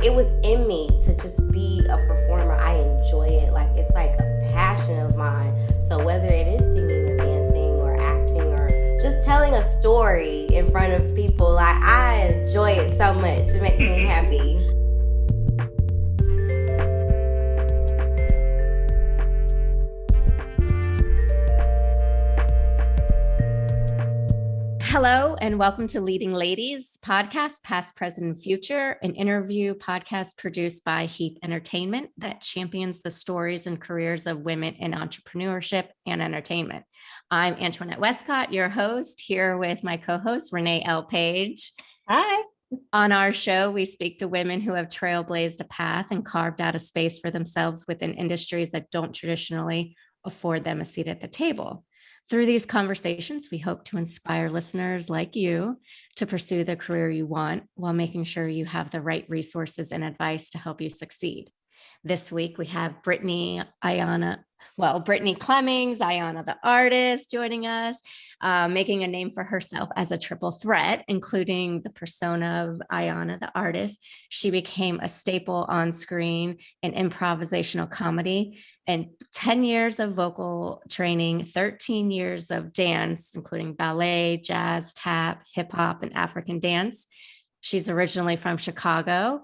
it was in me to just be a performer. I enjoy it. Like, it's like a passion of mine. So whether it is singing or dancing or acting or just telling a story in front of people, like, I enjoy it so much. It makes me happy. Hello, and welcome to Leading Ladies podcast, past, present, and future, an interview podcast produced by Heath Entertainment that champions the stories and careers of women in entrepreneurship and entertainment. I'm Antoinette Westcott, your host, here with my co-host, Renee Paige. Hi. On our show, we speak to women who have trailblazed a path and carved out a space for themselves within industries that don't traditionally afford them a seat at the table. Through these conversations, we hope to inspire listeners like you to pursue the career you want while making sure you have the right resources and advice to help you succeed. This week, we have Brittney Clemens, Ayona the artist, joining us, making a name for herself as a triple threat, including the persona of Ayona the artist. She became a staple on screen in improvisational comedy, and 10 years of vocal training, 13 years of dance, including ballet, jazz, tap, hip hop, and African dance. She's originally from Chicago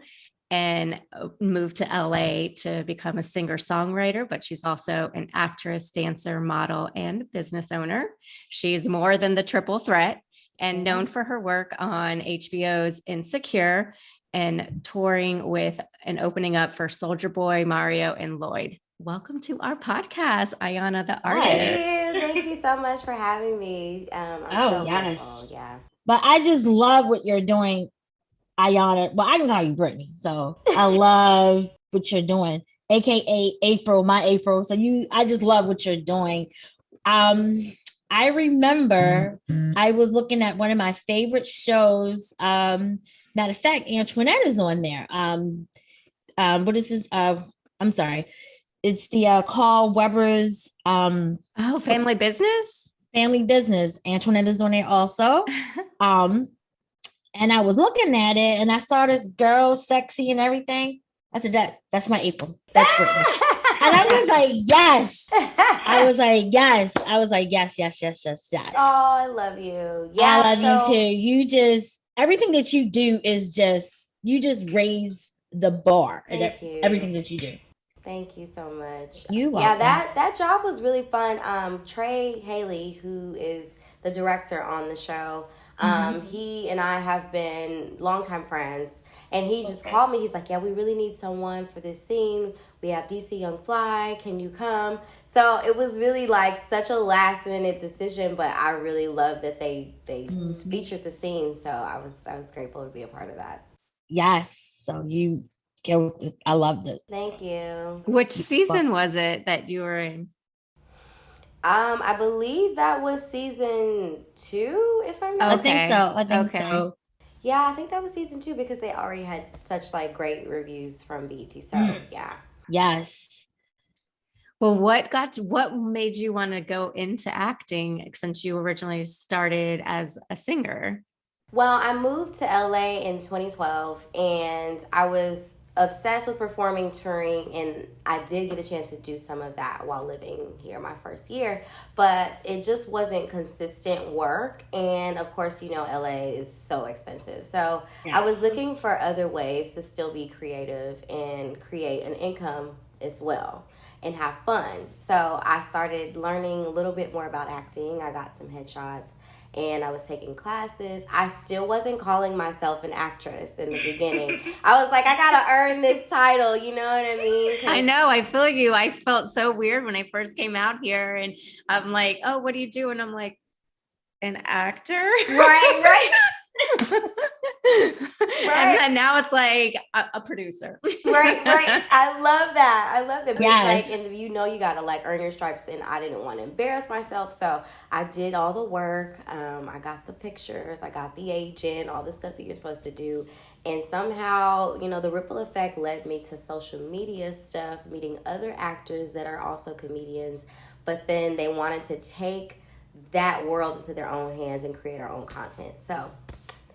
and moved to LA to become a singer-songwriter, but she's also an actress, dancer, model, and business owner. She's more than the triple threat and known for her work on HBO's Insecure and touring with and opening up for Souljah Boy, Mario, and Lloyd. Welcome to our podcast, Ayona the artist. Thank you so much for having me. Yes. Yeah. But I just love what you're doing, Ayona. Well, I can call you Brittney, so I love what you're doing, aka April, my April. So I just love what you're doing. I remember I was looking at one of my favorite shows. Matter of fact, Antoinette is on there. What is this? I'm sorry. It's the Carl Weber's Family Business. Family Business. Antoinette is on there also. And I was looking at it and I saw this girl sexy and everything. I said, that's my April. That's Brittney. And I was like, yes. I was like, yes. Yes. Oh, I love you. Yeah, I love you too. Everything that you do is you just raise the bar. Thank you. Everything that you do. Thank you so much. You welcome. Yeah, that job was really fun. Trey Haley, who is the director on the show, he and I have been longtime friends, and he just called me. He's like, yeah, we really need someone for this scene. We have DC Young Fly. Can you come? So it was really like such a last minute decision, but I really loved that they featured the scene. So I was grateful to be a part of that. Yes. So I loved it. Thank you. Which season was it that you were in? I believe that was season 2, if I'm not. Okay. I think so. Yeah, I think that was season 2 because they already had such like great reviews from BET. So yeah. Yes. Well, what made you want to go into acting since you originally started as a singer? Well, I moved to LA in 2012 and I was obsessed with performing, touring, and I did get a chance to do some of that while living here my first year, but it just wasn't consistent work. And of course, LA is so expensive. So yes. I was looking for other ways to still be creative and create an income as well and have fun. So I started learning a little bit more about acting. I got some headshots and I was taking classes. I still wasn't calling myself an actress in the beginning. I was like, I gotta earn this title, you know what I mean? I know, I feel you. I felt so weird when I first came out here and I'm like, oh, what do you do? And I'm like, an actor? Right. And then now it's like a producer. Right. I love that. But yes. It's like, and you gotta like earn your stripes, and I didn't want to embarrass myself, so I did all the work. I got the pictures, I got the agent, all the stuff that you're supposed to do, and somehow the ripple effect led me to social media stuff, meeting other actors that are also comedians, but then they wanted to take that world into their own hands and create our own content. So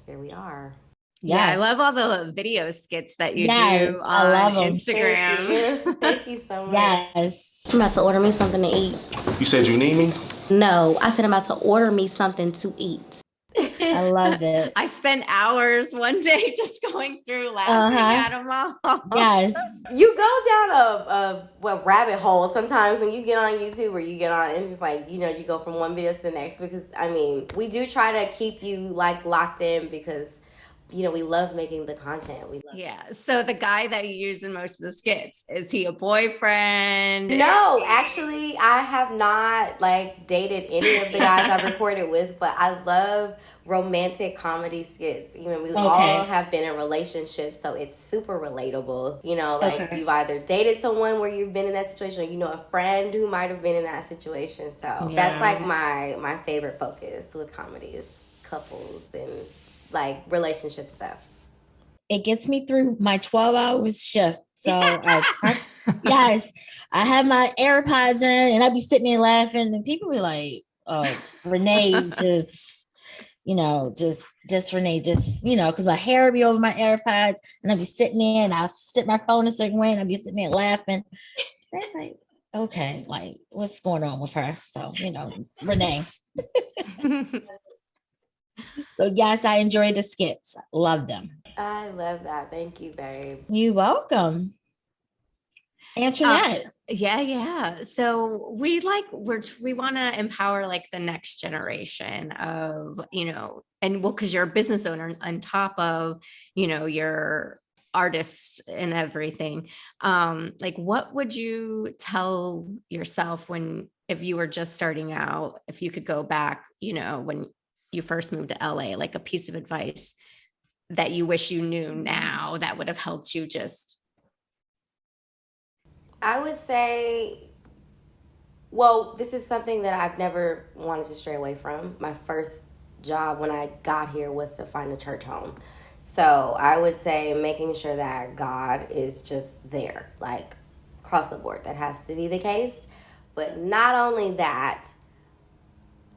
here we are. Yeah, I love all the video skits that you do I love on them. Instagram. Thank you so much. Yes. I'm about to order me something to eat. You said you need me? No, I said I'm about to order me something to eat. I love it. I spent hours one day just going through laughing at them all. Yes. You go down a rabbit hole sometimes when you get on YouTube or you get on, and it's like, you go from one video to the next, because, I mean, we do try to keep you, like, locked in because, we love making the content. We love it. So the guy that you use in most of the skits, is he a boyfriend? No, actually, I have not, like, dated any of the guys I've recorded with, but I love romantic comedy skits. We all have been in relationships, so it's super relatable. You've either dated someone where you've been in that situation, or a friend who might have been in that situation. So that's like my favorite focus with comedy is couples and like relationship stuff. It gets me through my 12-hour shift. So yes, I have my AirPods in and I'd be sitting there laughing and people be like, oh, Renee just Renee, because my hair would be over my AirPods and I'd be sitting there and I'll sit my phone a certain way and I'd be sitting there laughing. And it's like, okay, like what's going on with her? So, Renee. So yes, I enjoy the skits. Love them. I love that. Thank you, babe. You're welcome. Antoinette. Yeah. So we want to empower like the next generation of, because you're a business owner on top of, your artist and everything. Like what would you tell yourself if you were just starting out, if you could go back, when you first moved to LA, like a piece of advice that you wish you knew now that would have helped you just? I would say, this is something that I've never wanted to stray away from. My first job when I got here was to find a church home. So I would say making sure that God is just there, like across the board. That has to be the case. But not only that,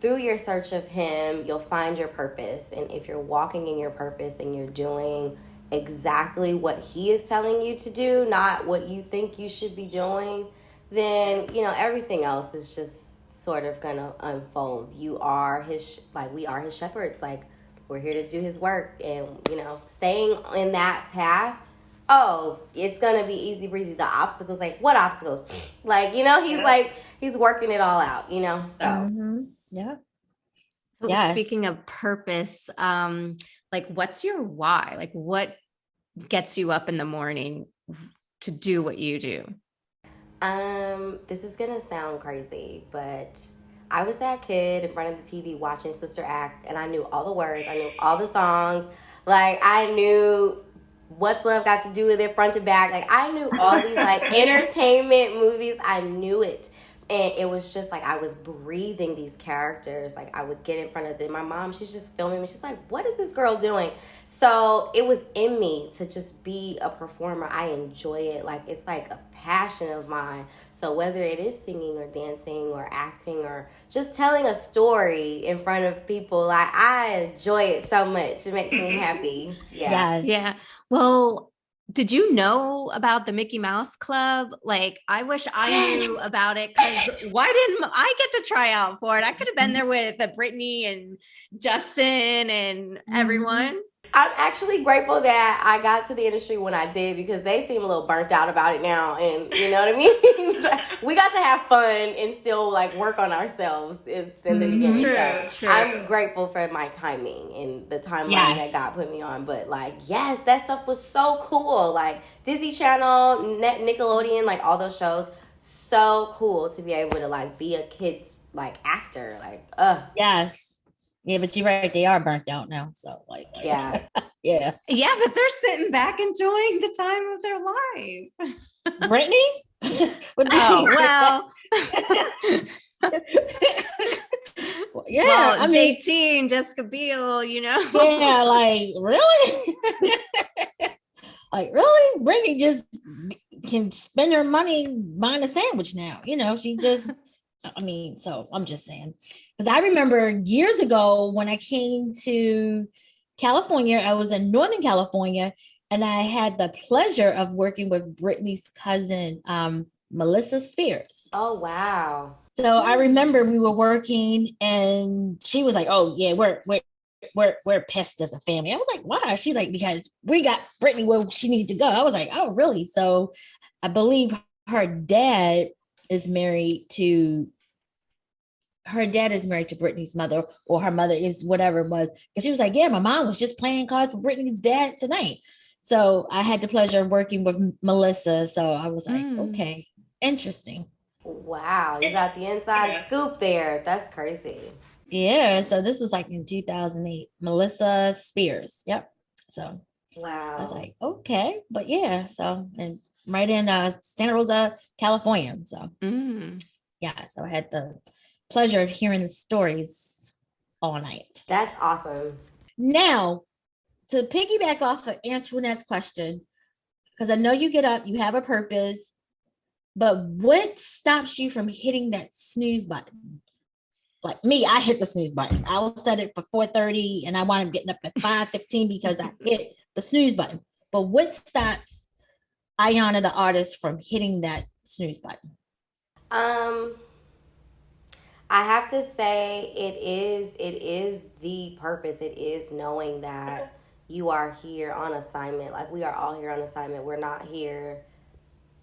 through your search of him, you'll find your purpose. And if you're walking in your purpose and you're doing exactly what he is telling you to do, not what you think you should be doing, then, everything else is just sort of going to unfold. You are we are his shepherds. Like, we're here to do his work. And, staying in that path, it's going to be easy breezy. The obstacles, like, what obstacles? Like, he's working it all out, so. Mm-hmm. Yeah. So yes. Speaking of purpose, like what's your why? Like what gets you up in the morning to do what you do? This is gonna sound crazy, but I was that kid in front of the TV watching Sister Act, and I knew all the words, I knew all the songs, like I knew What's Love Got to Do with It front to back, like I knew all these like entertainment movies, I knew it. And it was just like I was breathing these characters. Like I would get in front of them. My mom, she's just filming me. She's like, what is this girl doing? So it was in me to just be a performer. I enjoy it. Like it's like a passion of mine. So whether it is singing or dancing or acting or just telling a story in front of people, like I enjoy it so much. It makes me happy. Yeah. Yes. Yeah. Well, did you know about the Mickey Mouse Club? Like, I wish I knew about it, because why didn't I get to try out for it? I could have been there with Brittney and Justin and everyone. I'm actually grateful that I got to the industry when I did, because they seem a little burnt out about it now. And you know what I mean? We got to have fun and still like work on ourselves in the beginning. True. I'm grateful for my timing and the timeline that God put me on. But like, yes, that stuff was so cool. Like Disney Channel, Nickelodeon, like all those shows. So cool to be able to like be a kid's like actor. Like, Yes. Yeah, but you're right. They are burnt out now. So yeah. Yeah, but they're sitting back enjoying the time of their life. Brittney? Well. Yeah. Well, I mean, JT and Jessica Biel, Yeah, like, really? Like, really? Brittney just can spend her money buying a sandwich now. She just... so I'm just saying, because I remember years ago when I came to California. I was in Northern California, and I had the pleasure of working with Brittney's cousin, Melissa Spears. Oh, wow. So I remember we were working, and she was like, "Oh yeah, we're pissed as a family." I was like, "Why?" She's like, "Because we got Brittney where she needed to go." I was like, "Oh, really?" So I believe her dad is married to Brittney's mother, or her mother is whatever it was. Because she was like, "Yeah, my mom was just playing cards with Brittney's dad tonight." So I had the pleasure of working with Melissa. So I was like, okay, interesting. Wow, you got the inside scoop there. That's crazy. Yeah, so this was like in 2008. Melissa Spears. Yep. So wow. I was like, okay, but yeah, so and right in Santa Rosa, California. So yeah, so I had the pleasure of hearing the stories all night. That's awesome. Now, to piggyback off of Antoinette's question, because I know you get up, you have a purpose, but what stops you from hitting that snooze button? Like me, I hit the snooze button. I will set it for 4:30 and I wind up getting up at 5:15 because I hit the snooze button. But what stops Ayona, the artist, from hitting that snooze button? I have to say it is the purpose. It is knowing that you are here on assignment. Like, we are all here on assignment. We're not here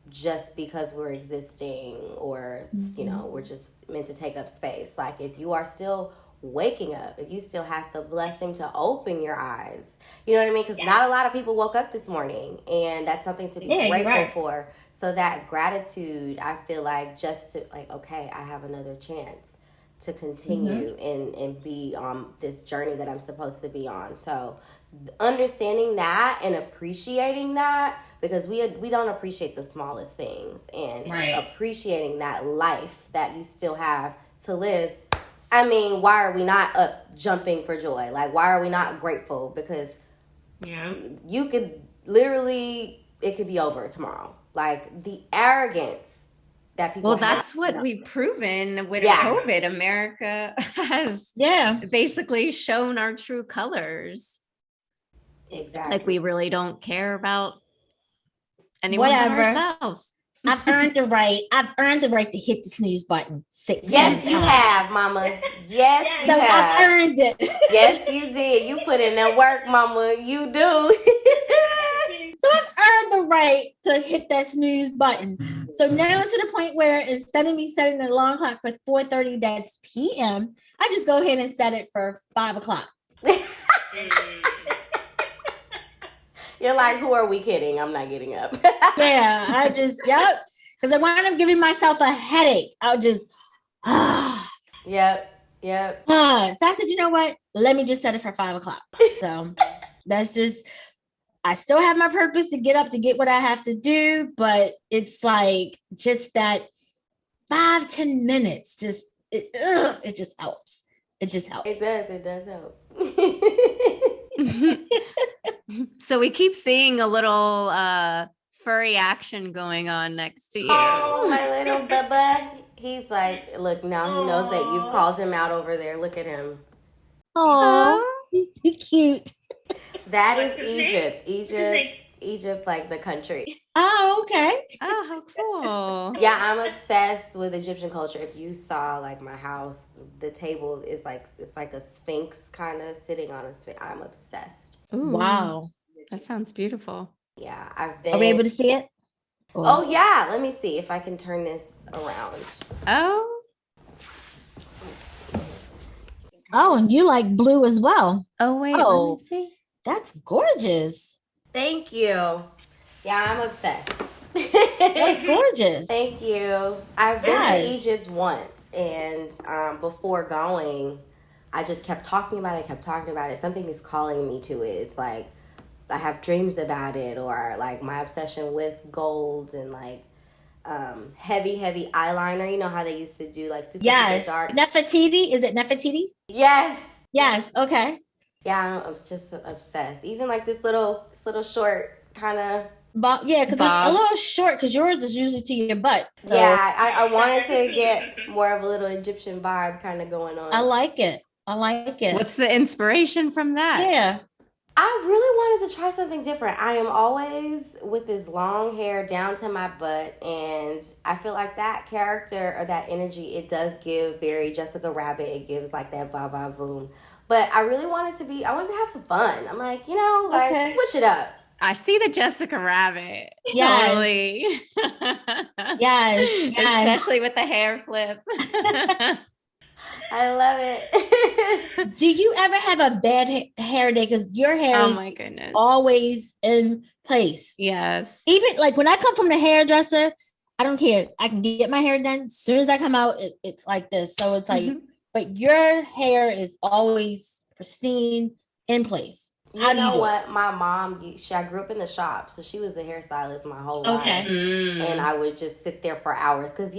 just because we're existing, or you know, we're just meant to take up space. Like, if you are still waking up, if you still have the blessing to open your eyes, you know what I mean? Because not a lot of people woke up this morning, and that's something to be grateful for. So that gratitude, I feel like, just to like, okay, I have another chance to continue and be on this journey that I'm supposed to be on. So understanding that and appreciating that, because we don't appreciate the smallest things, and appreciating that life that you still have to live. I mean, why are we not up jumping for joy? Like, why are we not grateful? Because you could literally, it could be over tomorrow. Like, the arrogance that people have. That's what we've proven with COVID. America has basically shown our true colors. Exactly. Like, we really don't care about anyone but ourselves. I've earned the right to hit the snooze button 6 Yes, you have, mama. Yes, you have. I've earned it. Yes, you did. You put in that work, mama. You do. So I've earned the right to hit that snooze button. So now it's to the point where, instead of me setting an alarm clock for 4:30, that's PM, I just go ahead and set it for 5 o'clock. You're like, who are we kidding? I'm not getting up. Yeah, I just, because I wind up giving myself a headache. I'll just, Yep. So I said, you know what? Let me just set it for 5 o'clock. So that's just, I still have my purpose to get up to get what I have to do, but it's like just that 5-10 minutes, it just helps. It just helps. It does help. So we keep seeing a little furry action going on next to you. Oh, my little bubba. He's like, look, now he knows that you've called him out over there. Look at him. Oh, he's so cute. That is Egypt. Egypt, like the country. Oh, okay. Oh, how cool. Yeah, I'm obsessed with Egyptian culture. If you saw like my house, the table is like, it's like a sphinx kind of sitting on a sphinx. I'm obsessed. Ooh, wow. That sounds beautiful. Yeah, I've been. Are we able to see it? Oh yeah, let me see if I can turn this around. Oh, and you like blue as well. Oh, wait, let me see. That's gorgeous. Thank you. Yeah, I'm obsessed. That's gorgeous. Thank you. I've been to Egypt once, and before going, I just kept talking about it. Something is calling me to it. It's like I have dreams about it, or like my obsession with gold and like heavy eyeliner. You know how they used to do like super dark. Nefertiti. Is it Nefertiti? Yes. Okay. Yeah, I was just obsessed. Even like this little short kind of. Yeah, because it's a little short, because yours is usually to your butt. So. Yeah, I wanted to get more of a little Egyptian vibe kind of going on. I like it. What's the inspiration from that? Yeah. I really wanted to try something different. I am always with this long hair down to my butt, and I feel like that character or that energy, it does give very Jessica Rabbit. It gives like that va va voom. But I really wanted to have some fun. I'm like, switch it up. I see the Jessica Rabbit. Yes. Totally. Yes. Especially with the hair flip. I love it. Do you ever have a bad hair day? Because your hair Oh is my goodness. always in place. Yes. Even like when I come from the hairdresser, I don't care. I can get my hair done. As soon as I come out, it's like this. So it's like, but your hair is always pristine in place. You know what? My mom, I grew up in the shop, so she was a hairstylist my whole life. And I would just sit there for hours because,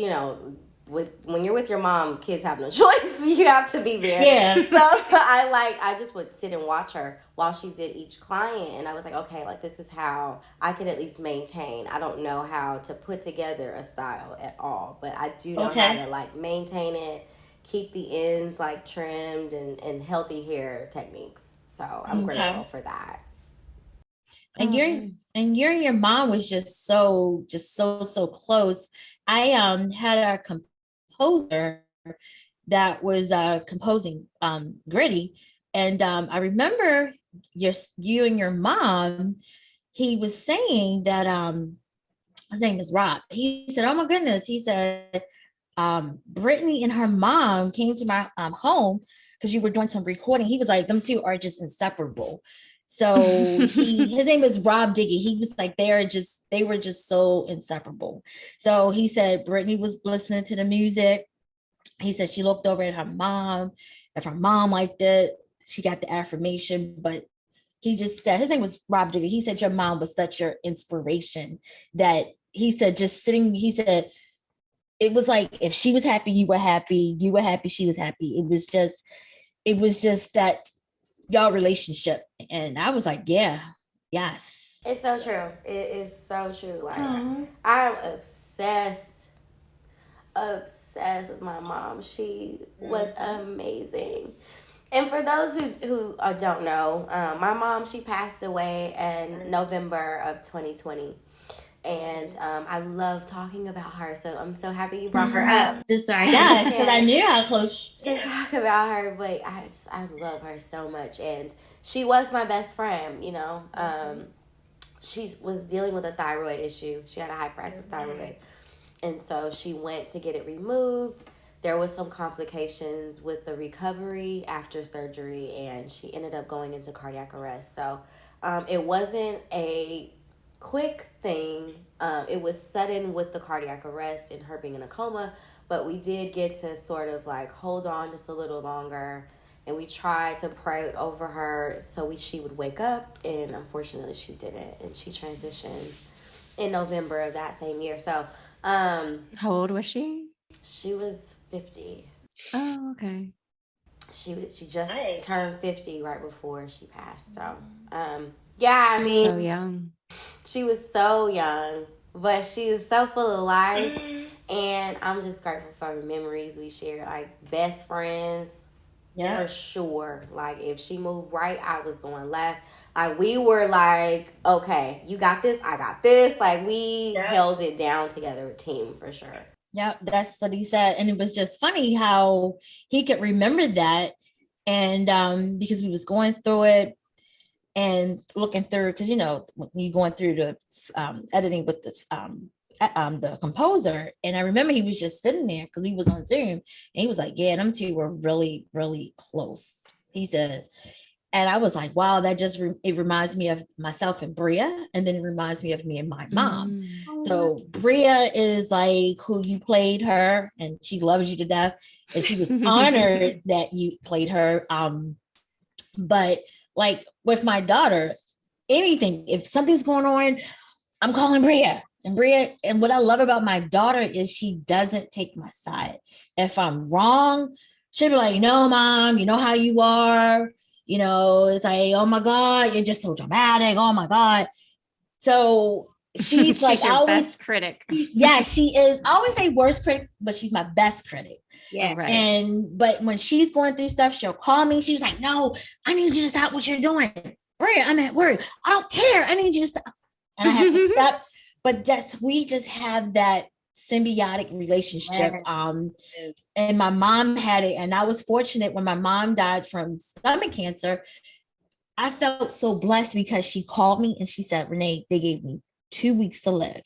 when you're with your mom, kids have no choice. You have to be there. Yeah. So I just would sit and watch her while she did each client. And I was like, okay, like this is how I could at least maintain. I don't know how to put together a style at all, but I do know how to like maintain it, keep the ends like trimmed and healthy hair techniques. So I'm grateful for that. And you and your mom was just so close. I had our composer that was composing Gritty, and I remember you and your mom. He was saying that his name is Rob. He said, "Oh my goodness," he said, Brittney and her mom came to my home because you were doing some recording. He was like, them two are just inseparable. So his name is Rob Diggy. He was like, they were just so inseparable. So he said Brittney was listening to the music. He said she looked over at her mom. If her mom liked it, she got the affirmation. But he just said, his name was Rob Diggy. He said your mom was such your inspiration that he said just sitting, he said, it was like if she was happy, you were happy, she was happy. It was just that y'all relationship. And I was like, yes. It's so true. It is so true. Like I'm obsessed with my mom. She was amazing. And for those who don't know, my mom, she passed away in November of 2020. And I love talking about her, so I'm so happy you brought her up. Yes, because I knew how close to talk about her, but I love her so much, and she was my best friend. She was dealing with a thyroid issue. She had a hyperactive thyroid, and so she went to get it removed. There was some complications with the recovery after surgery, and she ended up going into cardiac arrest. So it wasn't a quick thing. It was sudden with the cardiac arrest and her being in a coma, but we did get to sort of like hold on just a little longer, and we tried to pray over her so she would wake up, and unfortunately she didn't, and she transitioned in November of that same year. So how old was she? She was 50. Oh, okay. She just turned 50 right before she passed. So I mean, so young. She was so young, but she was so full of life. And I'm just grateful for the memories we shared, like best friends, for sure. Like if she moved right, I was going left. Like we were like, okay, you got this, I got this. Like we held it down together, a team for sure. Yeah, that's what he said. And it was just funny how he could remember that. And because we was going through it, and looking through, because when you're going through the editing with this the composer, and I remember he was just sitting there because we was on Zoom, and he was like, "Yeah, them two were really, really close." He said, and I was like, "Wow, that just it reminds me of myself and Bria, and then it reminds me of me and my mom." So Bria is like who you played her, and she loves you to death, and she was honored that you played her. But like with my daughter, anything, if something's going on, I'm calling Bria. And what I love about my daughter is she doesn't take my side. If I'm wrong, she'll be like, "No, Mom, you know how you are." It's like, "Oh my God, you're just so dramatic. Oh my God." So she's like, your best critic. Yeah, she is. I always say worst critic, but she's my best critic. Yeah, right. But when she's going through stuff, she'll call me. She was like, "No, I need you to stop what you're doing." Maria, I'm at work. I don't care. I need you to stop. And I have to stop. But we just have that symbiotic relationship. And my mom had it. And I was fortunate when my mom died from stomach cancer. I felt so blessed because she called me and she said, Renee, they gave me 2 weeks to live.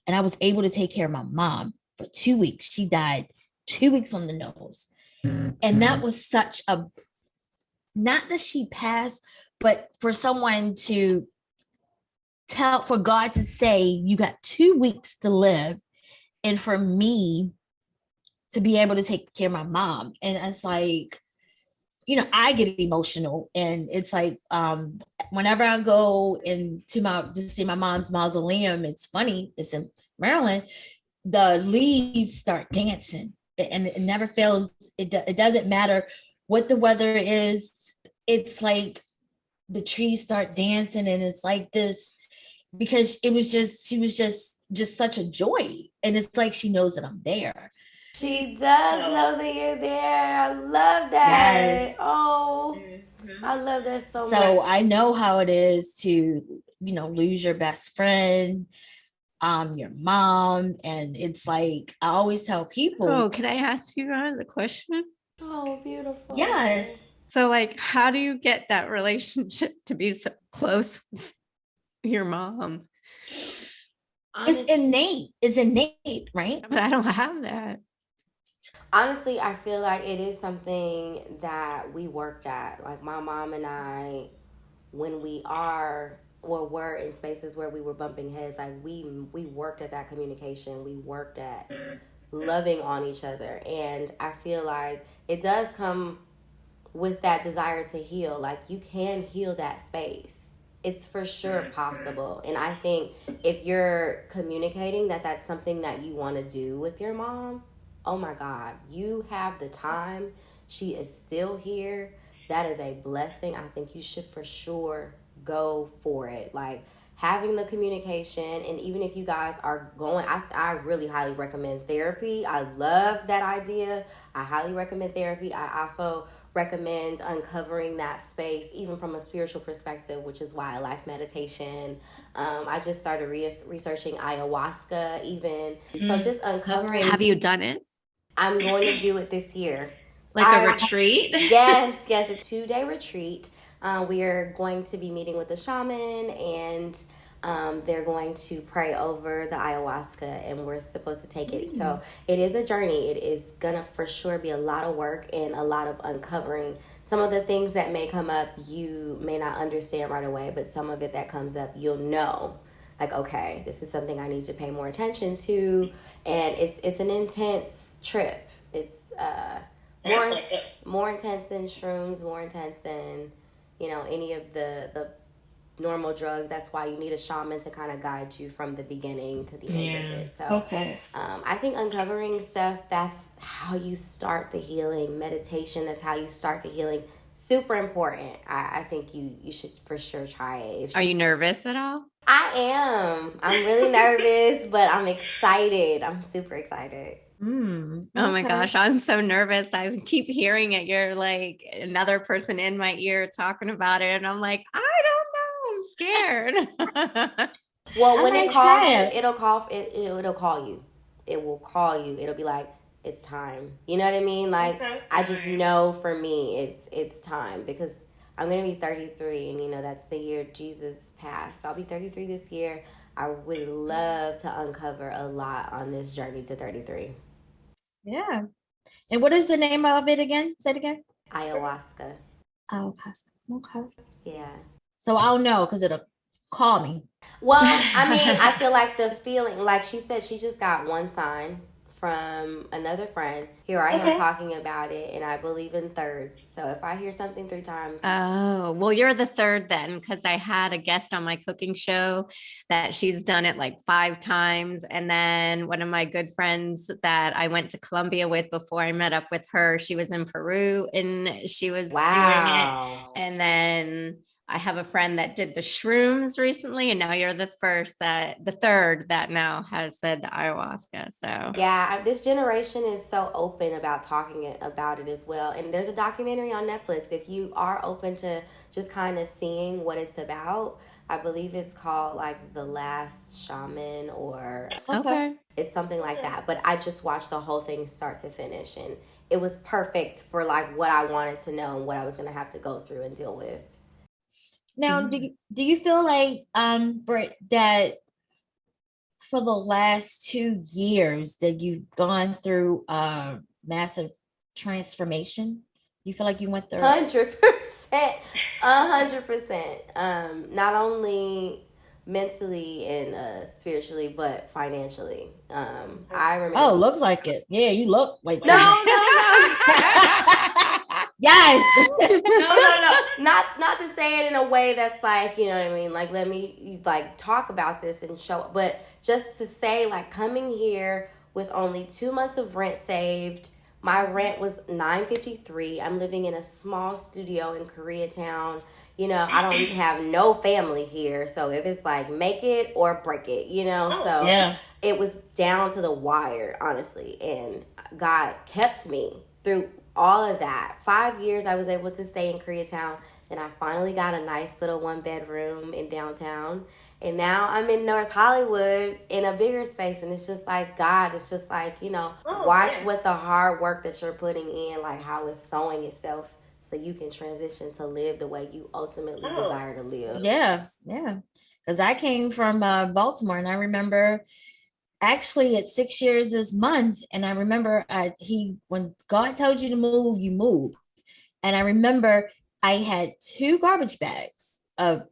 And I was able to take care of my mom for 2 weeks. She died 2 weeks on the nose. And that was such a, not that she passed, but for someone to for God to say, you got 2 weeks to live. And for me to be able to take care of my mom. And it's like, I get emotional, and it's like, whenever I go to see my mom's mausoleum, it's funny, it's in Maryland, the leaves start dancing, and it never fails. It doesn't matter what the weather is. It's like the trees start dancing, and it's like this, because she was just such a joy. And it's like, she knows that I'm there. She does know that you're there. I love that. Yes. Oh, I love that so much. So I know how it is to, lose your best friend, your mom. And it's like, I always tell people. Oh, can I ask you guys a question? Oh, beautiful. Yes. So like, how do you get that relationship to be so close with your mom? It's innate, right? But I don't have that. Honestly, I feel like it is something that we worked at. Like my mom and I, when were in spaces where we were bumping heads, like we worked at that communication. We worked at loving on each other. And I feel like it does come with that desire to heal. Like you can heal that space. It's for sure possible. And I think if you're communicating that that's something that you want to do with your mom, oh my God, you have the time. She is still here. That is a blessing. I think you should for sure go for it. Like having the communication, and even if you guys are going, I really highly recommend therapy. I love that idea. I highly recommend therapy. I also recommend uncovering that space, even from a spiritual perspective, which is why I like meditation. I just started researching ayahuasca even. So just uncovering. Have you done it? I'm going to do it this year. Like a retreat? Yes, a 2-day retreat. We are going to be meeting with a shaman, and they're going to pray over the ayahuasca, and we're supposed to take it. So it is a journey. It is going to for sure be a lot of work and a lot of uncovering. Some of the things that may come up, you may not understand right away, but some of it that comes up, you'll know. Like, okay, this is something I need to pay more attention to. And it's an intense trip. It's more intense than shrooms, more intense than, any of the normal drugs. That's why you need a shaman to kind of guide you from the beginning to the end of it. So I think uncovering stuff, that's how you start the healing. Meditation, that's how you start the healing. Super important. I think you should for sure try it. Are you nervous at all? I am. I'm really nervous, but I'm excited. I'm super excited. Oh my gosh, I'm so nervous. I keep hearing it. You're like another person in my ear talking about it, and I'm like, I don't know. I'm scared. Well, when it calls you, it'll call you. It will call you. It'll be like, it's time. You know what I mean? Like, I just know for me, it's time, because I'm going to be 33, and that's the year Jesus passed. So I'll be 33 this year. I would love to uncover a lot on this journey to 33. Yeah. And what is the name of it again? Say it again. Ayahuasca. Ayahuasca. Okay. Yeah. So I'll know because it'll call me. Well, I mean, I feel like the feeling, like she said, she just got one sign from another friend. Here I am talking about it, and I believe in thirds. So if I hear something 3 times. Oh, well, you're the third then, because I had a guest on my cooking show that she's done it like 5 times. And then one of my good friends that I went to Colombia with before I met up with her, she was in Peru and she was doing it. And then I have a friend that did the shrooms recently, and now you're the third that now has said the ayahuasca. So Yeah, this generation is so open about talking about it as well. And there's a documentary on Netflix. If you are open to just kind of seeing what it's about, I believe it's called like The Last Shaman, or okay. it's something like that. But I just watched the whole thing start to finish, and it was perfect for like what I wanted to know and what I was going to have to go through and deal with. Now, do you feel like, Britt, that for the last 2 years that you've gone through massive transformation? You feel like you went through 100%, 100%. Not only mentally and spiritually, but financially. I remember. Oh, looks like it. Yeah, you look like No. Yes. No. Not to say it in a way that's like, you know what I mean? Like, let me like talk about this and show, but just to say, like, coming here with only 2 months of rent saved. My rent was $9.53. I'm living in a small studio in Koreatown. You know, I don't have no family here. So if it's like make it or break it, you know. So yeah. It was down to the wire, honestly. And God kept me through all of that. 5 years I was able to stay in Koreatown. Then I finally got a nice little 1-bedroom in downtown. And now I'm in North Hollywood in a bigger space. And it's just like, God, it's just like, you know, watch what the hard work that you're putting in, like how it's sewing itself so you can transition to live the way you ultimately desire to live. Yeah. Because I came from Baltimore, and I remember actually at 6 years this month. And I remember when God told you to move, you move. And I remember I had 2 garbage bags of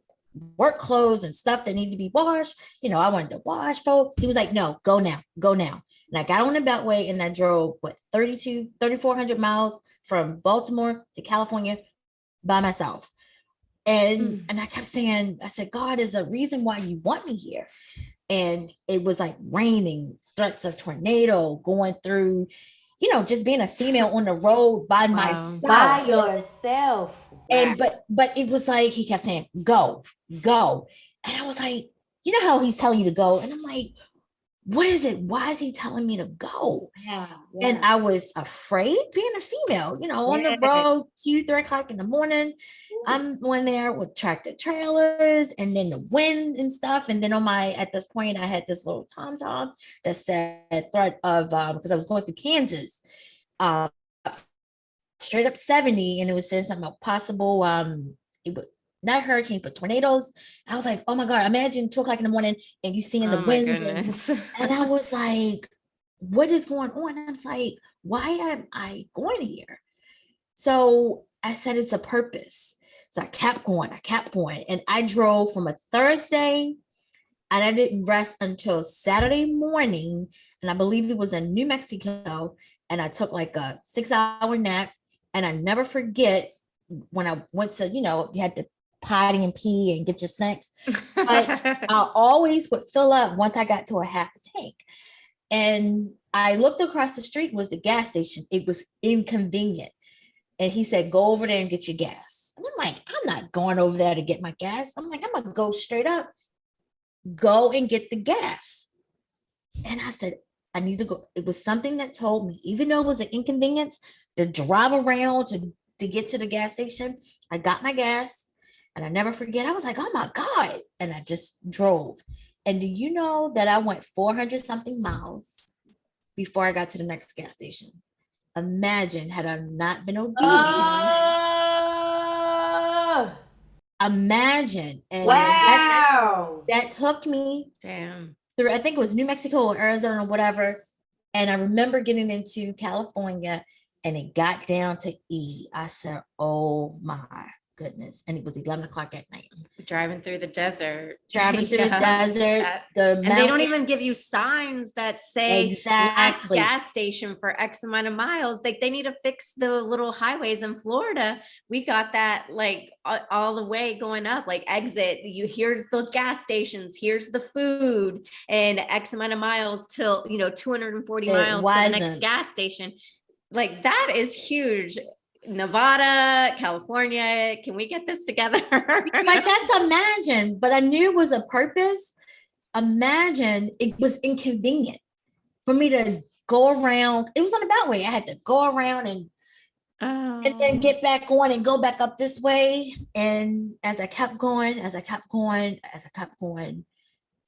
work clothes and stuff that needed to be washed. You know, I wanted to wash folk. He was like, no, go now. And I got on the Beltway, and I drove 3,400 miles from Baltimore to California by myself. And I kept saying, I said, God, is a reason why you want me here. And it was like raining, threats of tornado, going through, you know, just being a female on the road by myself. By yourself. And but it was like he kept saying, go. And I was like, you know how he's telling you to go? And I'm like, what is it? Why is he telling me to go? Yeah. And I was afraid being a female, you know, on the road, 2-3 o'clock in the morning. I'm going there with tractor trailers and then the wind and stuff. And then at this point, I had this little tom-tom that said threat of, because I was going through Kansas, straight up 70. And it was saying something about possible, not hurricanes, but tornadoes. I was like, oh my God, imagine 2 o'clock in the morning and you seeing the wind. And I was like, what is going on? I was like, why am I going here? So I said, it's a purpose. So I kept going. And I drove from a Thursday, and I didn't rest until Saturday morning. And I believe it was in New Mexico. And I took like a 6-hour nap. And I never forget when I went to, you know, you had to potty and pee and get your snacks. But I always would fill up once I got to a half a tank. And I looked across the street, was the gas station. It was inconvenient. And he said, go over there and get your gas. And I'm like, I'm not going over there to get my gas. I'm like, I'm going to go straight up, go and get the gas. And I said, I need to go. It was something that told me, even though it was an inconvenience to drive around to get to the gas station, I got my gas. And I never forget, I was like, oh my God. And I just drove. And do you know that I went 400 something miles before I got to the next gas station? Imagine had I not been obedient. Imagine. And wow. That took me Damn. through, I think it was New Mexico or Arizona or whatever. And I remember getting into California, and it got down to E. I said, oh my goodness. And it was 11 o'clock at night. Driving through the desert. Through the desert. And they don't even give you signs that say last gas station for X amount of miles. Like they need to fix the little highways in Florida. We got that like all the way going up, like exit. Here's the gas stations, here's the food, and X amount of miles till, 240 miles to the next gas station. Like that is huge. Nevada, California. Can we get this together? Like, just imagine, but I knew it was a purpose. Imagine it was inconvenient for me to go around. It was on the Beltway. I had to go around and then get back on and go back up this way. And as I kept going,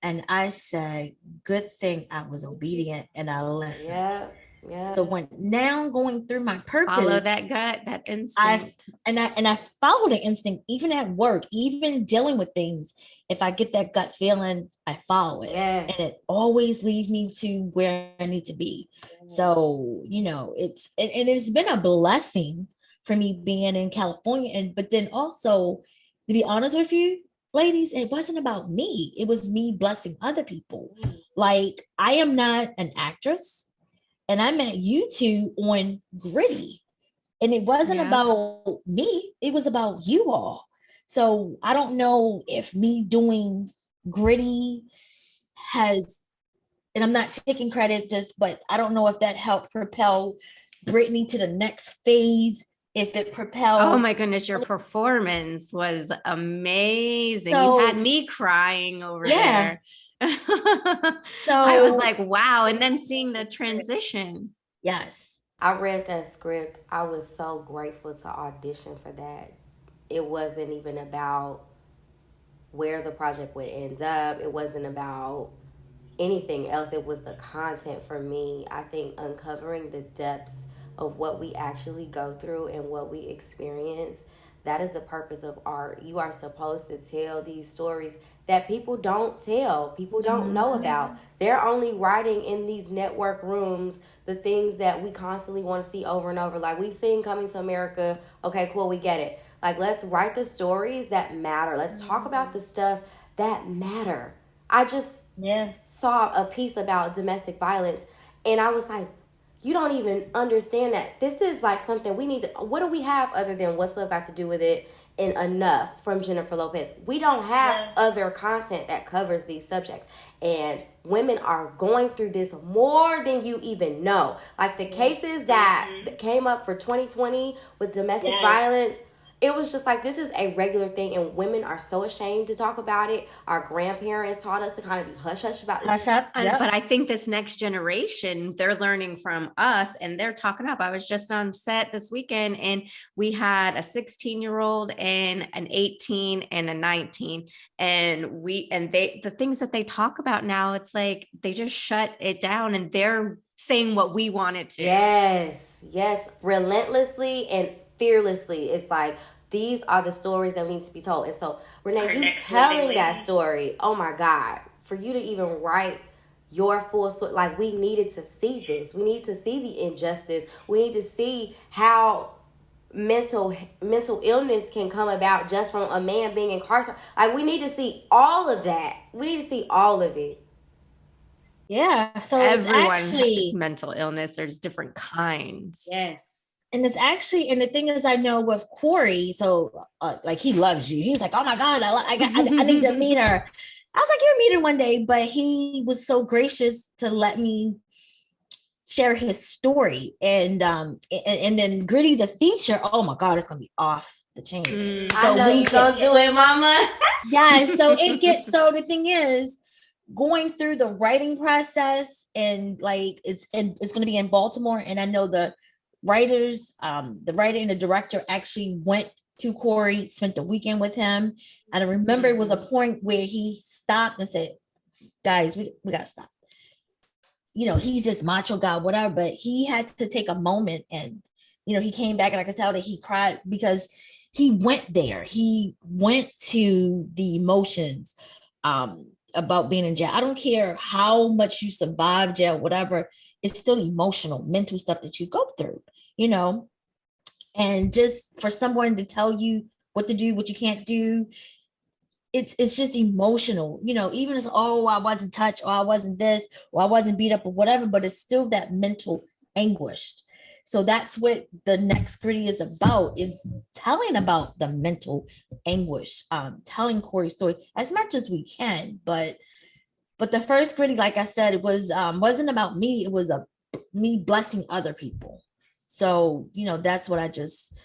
and I said, good thing I was obedient and I listened. Yeah. Yeah. So when now going through my purpose, follow that gut, that instinct. I follow the instinct, even at work, even dealing with things. If I get that gut feeling, I follow it. Yes. And it always leads me to where I need to be. So, it's been a blessing for me being in California. But then also, to be honest with you, ladies, it wasn't about me. It was me blessing other people. Like, I am not an actress. And I met you two on Gritty. And it wasn't about me. It was about you all. So I don't know if me doing Gritty has, and I'm not taking credit but I don't know if that helped propel Brittney to the next phase. If it propelled. Oh my goodness, your performance was amazing. You had me crying over there. So I was like, wow. And then seeing the transition. Yes. I read that script. I was so grateful to audition for that. It wasn't even about where the project would end up. It wasn't about anything else. It was the content for me. I think uncovering the depths of what we actually go through and what we experience, that is the purpose of art. You are supposed to tell these stories that people don't tell, people don't know about. They're only writing in these network rooms the things that we constantly want to see over and over. Like, we've seen Coming to America. Okay, cool, we get it. Like, let's write the stories that matter. Let's talk about the stuff that matter. I just saw a piece about domestic violence, and I was like, you don't even understand that this is like something we need to, what do we have other than What's Love Got to Do with It and Enough from Jennifer Lopez? We don't have other content that covers these subjects. And women are going through this more than you even know. Like the cases that came up for 2020 with domestic violence, it was just like, this is a regular thing, and women are so ashamed to talk about it. Our grandparents taught us to kind of be hush-hush about this. But I think this next generation, they're learning from us, and they're talking up. I was just on set this weekend, and we had a 16-year-old and an 18 and a 19. And the things that they talk about now, it's like they just shut it down, and they're saying what we wanted to. Yes, relentlessly and fearlessly. It's like, these are the stories that need to be told. And so, Renee, you telling that story, oh my God, for you to even write your full story, like, we needed to see this. We need to see the injustice. We need to see how mental illness can come about just from a man being incarcerated. Like, we need to see all of that. We need to see all of it. Yeah. So everyone has mental illness. There's different kinds. Yes. And it's actually, and the thing is, I know with Corey, so like, he loves you. He's like, oh my God, I need to meet her. I was like, you'll meet her one day, but he was so gracious to let me share his story. And then Gritty, the feature, oh my God, it's gonna be off the chain. So I know you gonna do it, mama. Yeah. So so the thing is, going through the writing process, and like it's gonna be in Baltimore, and I know the writers, the writer and the director actually went to Corey, spent the weekend with him. And I remember it was a point where he stopped and said, guys, we gotta stop. He's just macho guy, whatever, but he had to take a moment, and, he came back, and I could tell that he cried because he went there. He went to the emotions about being in jail. I don't care how much you survive jail, whatever, it's still emotional, mental stuff that you go through, and just for someone to tell you what to do, what you can't do, it's just emotional, even as, oh, I wasn't touched, or I wasn't this, or I wasn't beat up, or whatever, but it's still that mental anguish. So that's what the next Gritty is about, is telling about the mental anguish, telling Corey's story as much as we can. But the first Gritty, like I said, it was wasn't about me. It was me blessing other people. So, that's what I just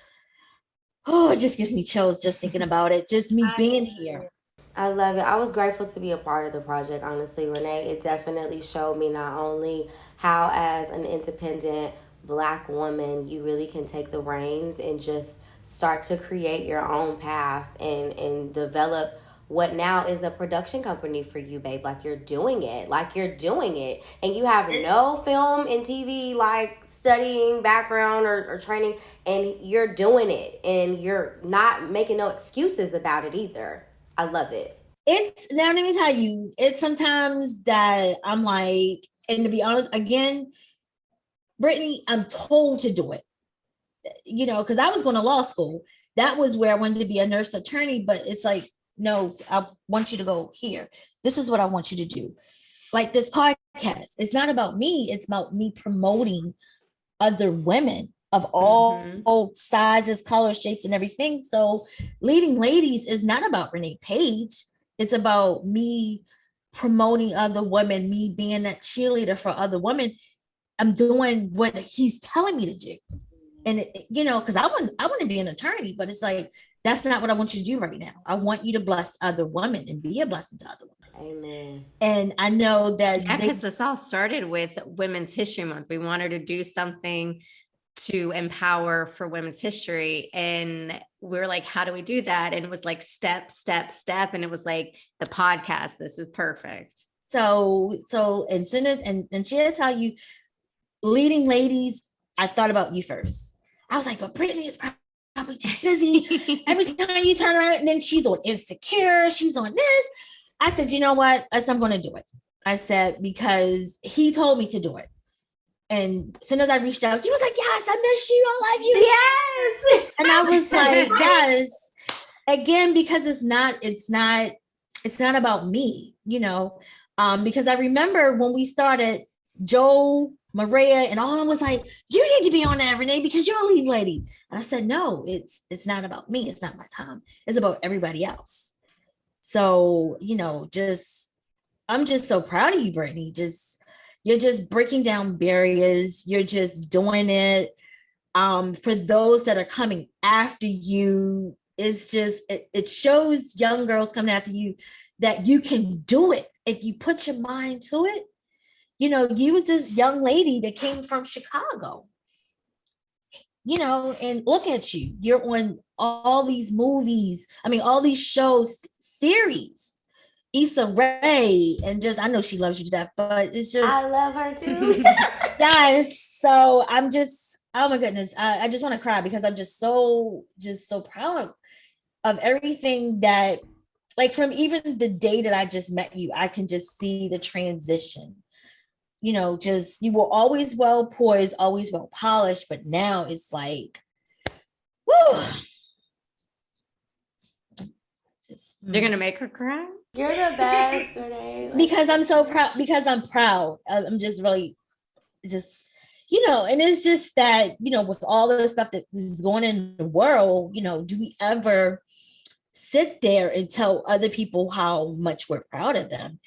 Oh, it just gives me chills just thinking about it. Just me being here. I love it. I was grateful to be a part of the project, honestly, Renee. It definitely showed me not only how, as an independent black woman, you really can take the reins and just start to create your own path and develop what now is a production company for you, babe. Like you're doing it. Like you're doing it. And you have no film and TV like studying background or training, and you're doing it. And you're not making no excuses about it either. I love it. It's now, let me tell you, it's sometimes that I'm like, and to be honest, again, Brittney, I'm told to do it, because I was going to law school. That was where I wanted to be a nurse attorney, but it's like, no, I want you to go here. This is what I want you to do. Like this podcast, it's not about me. It's about me promoting other women of all sizes, colors, shapes, and everything. So Leading Ladies is not about Renee Paige. It's about me promoting other women, me being that cheerleader for other women. I'm doing what he's telling me to do. And because I want to be an attorney, but it's like, that's not what I want you to do right now. I want you to bless other women and be a blessing to other women. Amen. And I know that because this all started with Women's History Month. We wanted to do something to empower for women's history. And we're like, how do we do that? And it was like step. And it was like the podcast. This is perfect. So and soon as, and she'll tell you, Leading Ladies, I thought about you first. I was like, but Brittney is probably too busy. Every time you turn around, and then she's on Insecure, she's on this. I said, you know what? I said, I'm going to do it. I said, because he told me to do it. And as soon as I reached out, he was like, yes, I miss you. I love you. Yes. And I was like, yes. Again, because it's not about me, because I remember when we started, Joe, Maria, and all of them was like, you need to be on that, Renee, because you're a lead lady. And I said, no, it's not about me. It's not my time. It's about everybody else. So, I'm just so proud of you, Brittney. You're just breaking down barriers. You're just doing it. For those that are coming after you, it's just, it shows young girls coming after you that you can do it if you put your mind to it. You was this young lady that came from Chicago, and look at you. You're on all these movies. I mean, all these shows, series, Issa Rae, and I know she loves you to death, but it's just. I love her too. Yes. So I'm just, oh my goodness. I just want to cry because I'm just so proud of everything that, like, from even the day that I just met you, I can just see the transition. You were always well poised, always well polished, but now it's like, whoo. You're gonna make her cry? You're the best, Renee. Because I'm so proud, because I'm proud. I'm just really, and it's just that, with all the stuff that is going in the world, do we ever sit there and tell other people how much we're proud of them?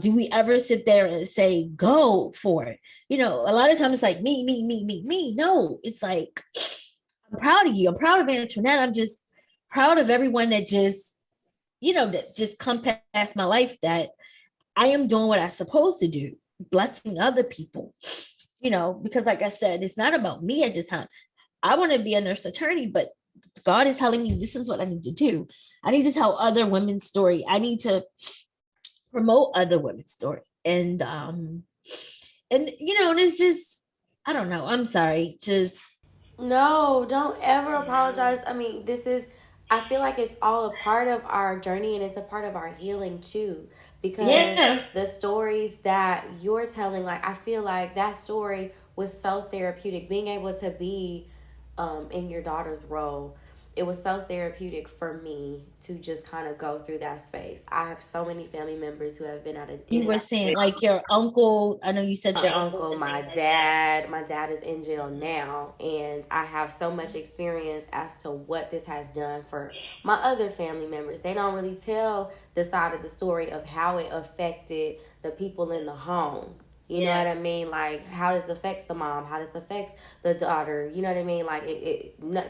Do we ever sit there and say, go for it? A lot of times it's like me. No, it's like, I'm proud of you. I'm proud of Antoinette. I'm just proud of everyone that just, that just come past my life, that I am doing what I'm supposed to do, blessing other people, because like I said, it's not about me at this time. I want to be a nurse attorney, but God is telling me this is what I need to do. I need to tell other women's story. I need to promote other women's story. And it's just, I don't know. I'm sorry. Just. No, don't ever apologize. I mean, I feel like it's all a part of our journey, and it's a part of our healing too. Because the stories that you're telling, like, I feel like that story was so therapeutic. Being able to be in your daughter's role, it was so therapeutic for me to just kind of go through that space. I have so many family members who have been out of. You were saying like your uncle. I know you said your uncle, my dad. My dad is in jail now, and I have so much experience as to what this has done for my other family members. They don't really tell the side of the story of how it affected the people in the home. You know what I mean? Like, how this affects the mom, how this affects the daughter. You know what I mean? Like,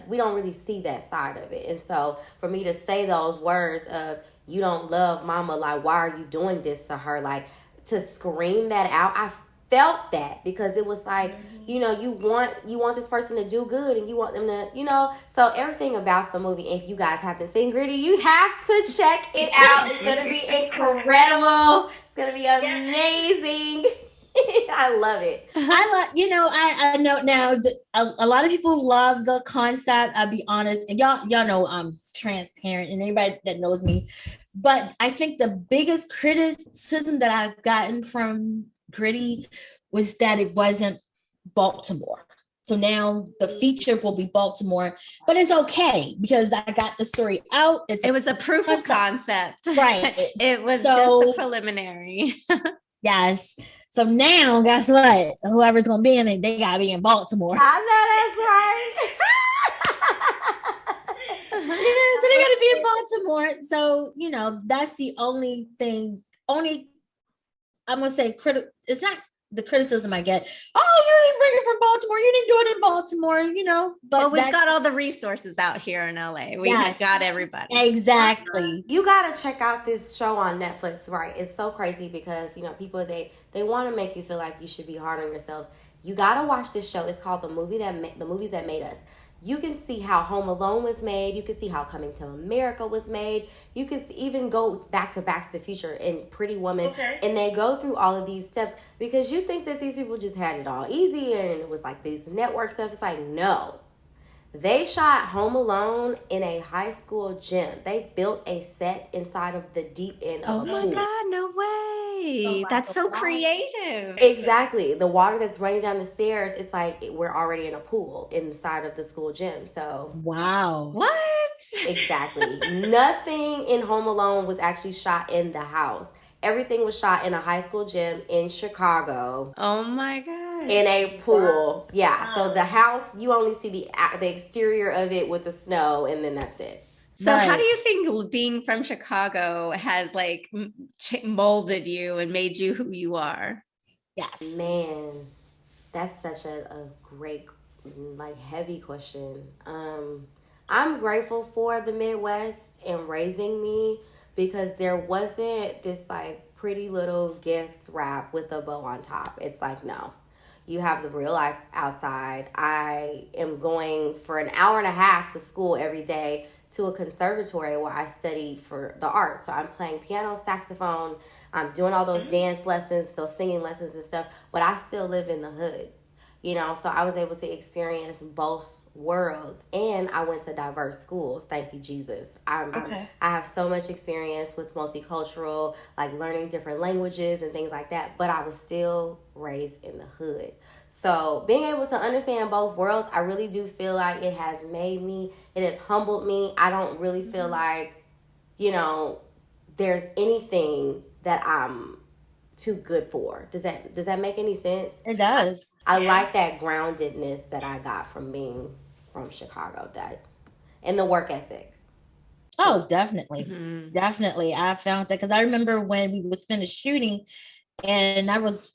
we don't really see that side of it. And so for me to say those words of, you don't love mama, like, why are you doing this to her? Like, to scream that out, I felt that, because it was like, you know, you want this person to do good, and you want them to, you know. So everything about the movie, if you guys haven't seen Gritty, you have to check it out. It's gonna be incredible. It's gonna be amazing. I love it. I know now a lot of people love the concept. I'll be honest, and y'all know I'm transparent, and anybody that knows me, but I think the biggest criticism that I've gotten from Gritty was that it wasn't Baltimore. So now the feature will be Baltimore, but it's okay because I got the story out. It was a proof of concept. Right. It was just a preliminary. Yes. So now, guess what? Whoever's going to be in it, they got to be in Baltimore. I know that's right. Yeah, so they got to be in Baltimore. So, you know, that's the only thing, I'm going to say, it's not the criticism I get. Oh, you didn't bring it from Baltimore. You didn't do it in Baltimore, you know. But we've got all the resources out here in LA. We've got everybody. Exactly. You got to check out this show on Netflix, right? It's so crazy because, you know, people, they want to make you feel like you should be hard on yourselves. You got to watch this show. It's called The Movies That Made Us. You can see how Home Alone was made. You can see how Coming to America was made. You can even go back to the Future and Pretty Woman. Okay. And they go through all of these steps because you think that these people just had it all easy and it was like these network stuff. It's like, no. They shot Home Alone in a high school gym. They built a set inside of the deep end of a pool. Oh my God, no way. That's so creative. Exactly. The water that's running down the stairs, it's like we're already in a pool inside of the school gym. So wow. What? Exactly. Nothing in Home Alone was actually shot in the house. Everything was shot in a high school gym in Chicago. Oh my gosh. In a pool. Yeah. So the house, you only see the exterior of it with the snow, and then that's it. So how do you think being from Chicago has like molded you and made you who you are? Yes. Man, that's such a great, like, heavy question. I'm grateful for the Midwest and raising me, because there wasn't this like pretty little gift wrap with a bow on top. It's like, no, you have the real life outside. I am going for an hour and a half to school every day to a conservatory where I study for the arts. So I'm playing piano, saxophone. I'm doing all those dance lessons, those singing lessons and stuff, but I still live in the hood, you know? So I was able to experience both worlds, and I went to diverse schools. Thank you, Jesus. I have so much experience with multicultural, like learning different languages and things like that, but I was still raised in the hood. So being able to understand both worlds, I really do feel like it has made me, it has humbled me. I don't really feel like, you know, there's anything that I'm too good for. Does that make any sense? It does. I like that groundedness that I got from being from Chicago, and the work ethic. Oh, definitely. Mm-hmm. Definitely. I found that because I remember when we was finished shooting, and I was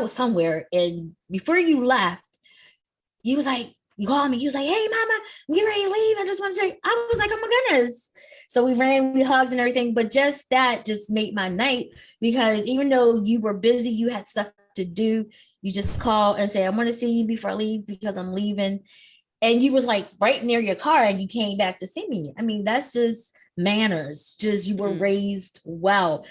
somewhere, and before you left, you was like, you called me, you was like, hey mama, I'm getting ready to leave. I just want to say, I was like, oh my goodness. So we ran, we hugged and everything, but just that just made my night, because even though you were busy, you had stuff to do, you just call and say, I want to see you before I leave because I'm leaving. And you was like right near your car and you came back to see me. I mean, that's just manners. Just, you were raised well.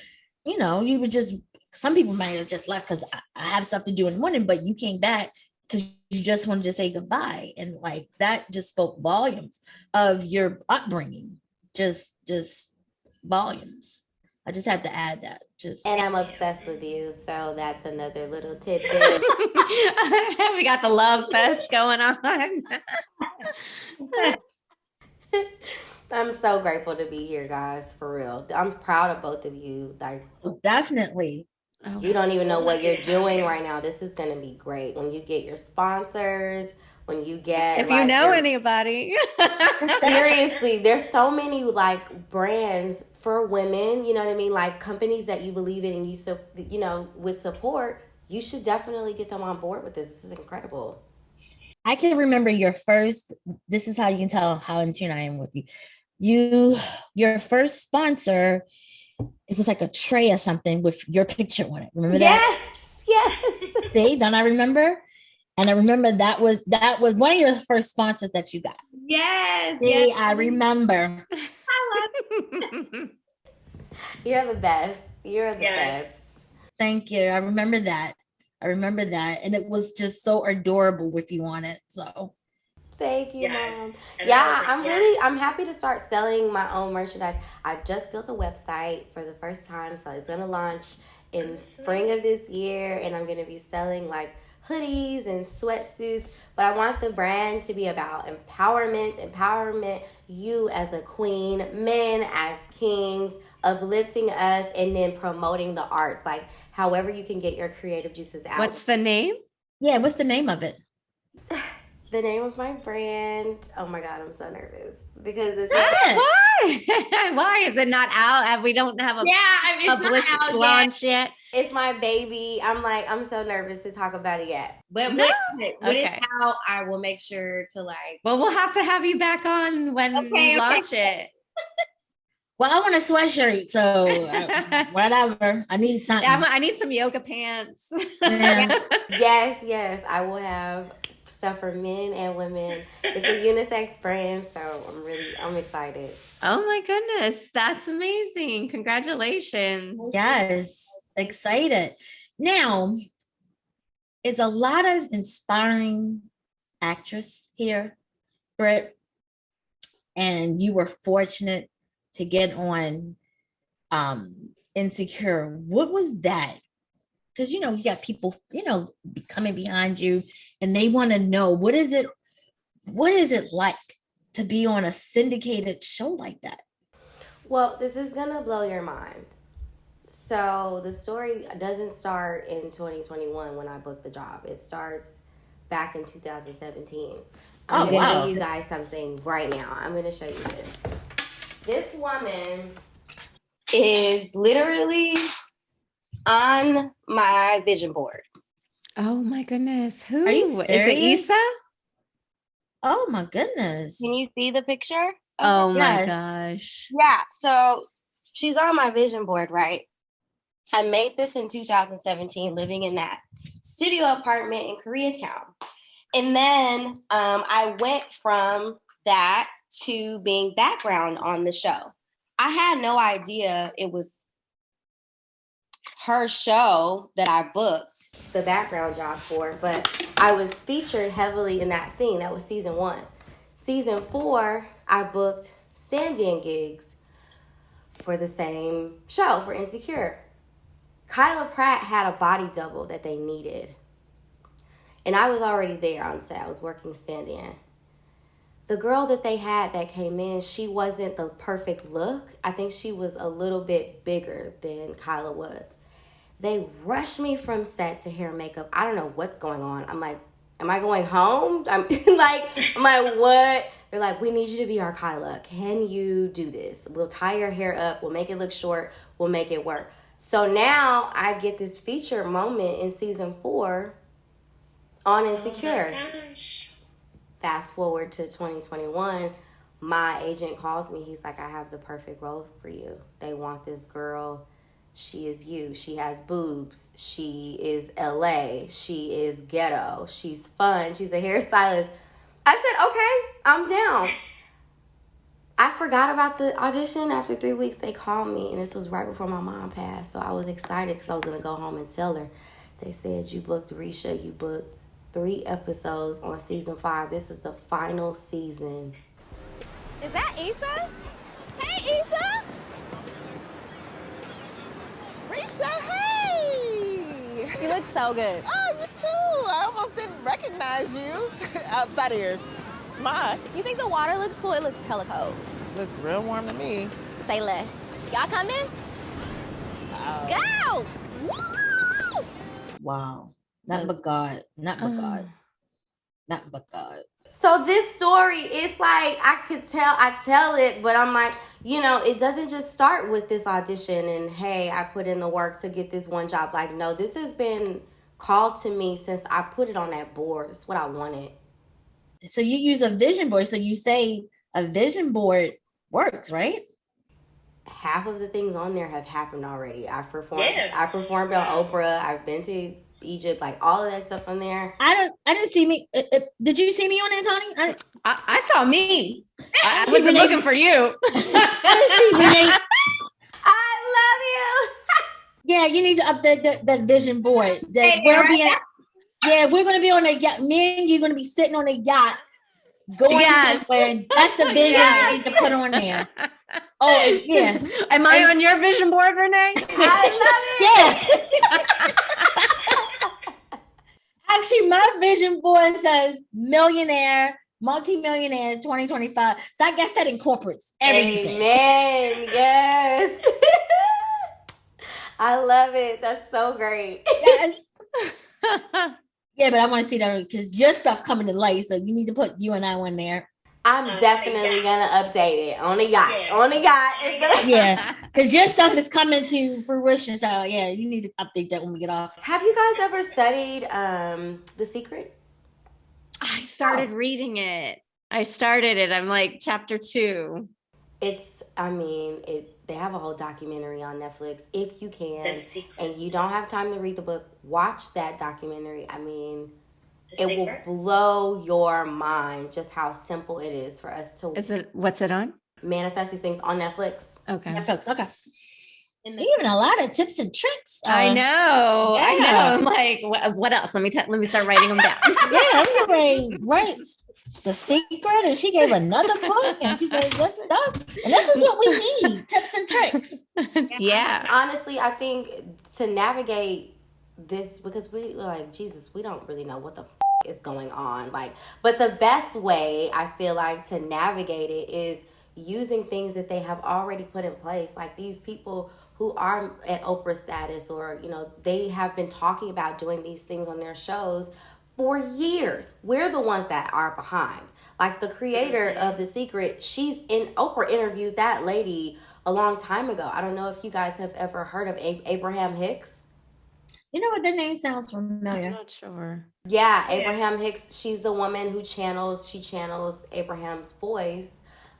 You know, you were just, some people might have just left because I have stuff to do in the morning, but you came back because you just wanted to say goodbye. And like, that just spoke volumes of your upbringing. Just volumes. I just had to add that. And I'm obsessed with you, so that's another little tidbit. We got the love fest going on. I'm so grateful to be here, guys, for real. I'm proud of both of you. Like, definitely. You don't even know what you're doing right now. This is going to be great. When you get your sponsors, when you get, if you know anybody. Seriously, there's so many like brands for women, you know what I mean? Like companies that you believe in and you know, with support, you should definitely get them on board with this. This is incredible. I can remember your first, this is how you can tell how in tune I am with you. Your first sponsor, it was like a tray or something with your picture on it. Remember that? Yes. See, don't I remember? And I remember that was one of your first sponsors that you got. Yes. See, yes. I remember. I love You're the best. You're the best. Thank you. I remember that. And it was just so adorable with you on it. So thank you, Mom. Yeah, I'm happy to start selling my own merchandise. I just built a website for the first time, so it's gonna launch in spring of this year, and I'm gonna be selling like hoodies and sweatsuits. But I want the brand to be about empowerment, you as a queen, men as kings, uplifting us, and then promoting the arts, like however you can get your creative juices out. What's the name? Yeah, what's the name of it? The name of my brand. Oh my God, I'm so nervous because it's Why is it not out? We don't have a publicity launch yet. It's my baby. I'm so nervous to talk about it yet. But when it's out, I will make sure to like. Well, we'll have to have you back on when we launch it. Well, I want a sweatshirt, so whatever. I need something. I need some yoga pants. Yeah. Yes. I will have stuff for men and women. It's a unisex brand, so I'm excited. Oh my goodness, that's amazing! Congratulations. Yes, excited. Now, is a lot of inspiring actress here, Britt, and you were fortunate to get on Insecure. What was that? Because you got people coming behind you, and they want to know what is it like to be on a syndicated show like that? Well, this is gonna blow your mind. So the story doesn't start in 2021 when I booked the job. It starts back in 2017. I'm gonna show you guys something right now. I'm gonna show you this. This woman is literally on my vision board. Oh my goodness. Who? Are you serious? Is it Issa? Oh my goodness. Can you see the picture? Oh my gosh. Yeah, so she's on my vision board, right? I made this in 2017, living in that studio apartment in Koreatown. And then I went from that to being background on the show. I had no idea it was her show that I booked the background job for, but I was featured heavily in that scene. That was season 1. Season 4, I booked stand-in gigs for the same show, for Insecure. Kyla Pratt had a body double that they needed. And I was already there on set. I was working stand-in. The girl that they had that came in, she wasn't the perfect look. I think she was a little bit bigger than Kyla was. They rushed me from set to hair and makeup. I don't know what's going on. I'm like, am I going home? I'm like, what? They're like, we need you to be our Kyla. Can you do this? We'll tie your hair up. We'll make it look short. We'll make it work. So now I get this feature moment in season 4 on Insecure. Oh my gosh. Fast forward to 2021, my agent calls me. He's like, I have the perfect role for you. They want this girl. She is you. She has boobs. She is LA. She is ghetto. She's fun. She's a hairstylist. I said, okay, I'm down. I forgot about the audition. After 3 weeks, they called me, and this was right before my mom passed. So I was excited because I was going to go home and tell her. They said, you booked Risha. You booked 3 episodes on season 5. This is the final season. Is that Issa? Hey, Issa! Risha, hey! You look so good. Oh, you too. I almost didn't recognize you outside of your smile. You think the water looks cool? It looks hella cold. Looks real warm to me. Say less. Y'all coming? Go! Woo! Wow. Not but God. Not but God. Not but God. So this story, it's like I tell it, but I'm like, it doesn't just start with this audition and hey, I put in the work to get this one job. Like, no, this has been called to me since I put it on that board. It's what I wanted. So you use a vision board. So you say a vision board works, right? Half of the things on there have happened already. I've performed. Yeah. I performed on Oprah. I've been to Egypt. Like all of that stuff on there. I didn't see me. Did you see me on there, Tony? I saw me. I wasn't looking for you. I didn't see Renee. I love you. Yeah, you need to update that vision board. We're going to be on a yacht. Me and you're going to be sitting on a yacht going somewhere. That's the vision you need to put on there. Oh, yeah. Am I on your vision board, Renee? I love it. Yeah. Actually, my vision board says millionaire, multimillionaire 2025. So I guess that incorporates everything. Amen. Yes. I love it. That's so great. Yes. Yeah, but I want to see that because your stuff coming to light. So you need to put you and I on there. I'm definitely gonna update it on a yacht. Yeah. On a yacht. Yeah, because your stuff is coming to fruition. So yeah, you need to update that when we get off. Have you guys ever studied The Secret? I started reading it. I started it. I'm like chapter 2. They have a whole documentary on Netflix. If you can, and you don't have time to read the book, watch that documentary. I mean, it will blow your mind just how simple it is for us to. What's it on? Manifest these things on Netflix. Okay. Netflix. Okay. Even a lot of tips and tricks. I know. I'm like, what else? Let me start writing them down. Yeah, I'm going to write The Secret, and she gave another book, and she gave this stuff, and this is what we need: tips and tricks. Yeah. Honestly, I think to navigate this, because we like Jesus, we don't really know what the is going on. But the best way I feel like to navigate it is using things that they have already put in place, like these people who are at Oprah status, or they have been talking about doing these things on their shows for years. We're the ones that are behind. Like the creator of The Secret, Oprah interviewed that lady a long time ago. I don't know if you guys have ever heard of Abraham Hicks. You know what, that name sounds familiar. I'm not sure. Yeah, Abraham Hicks. She's the woman who channels Abraham's voice.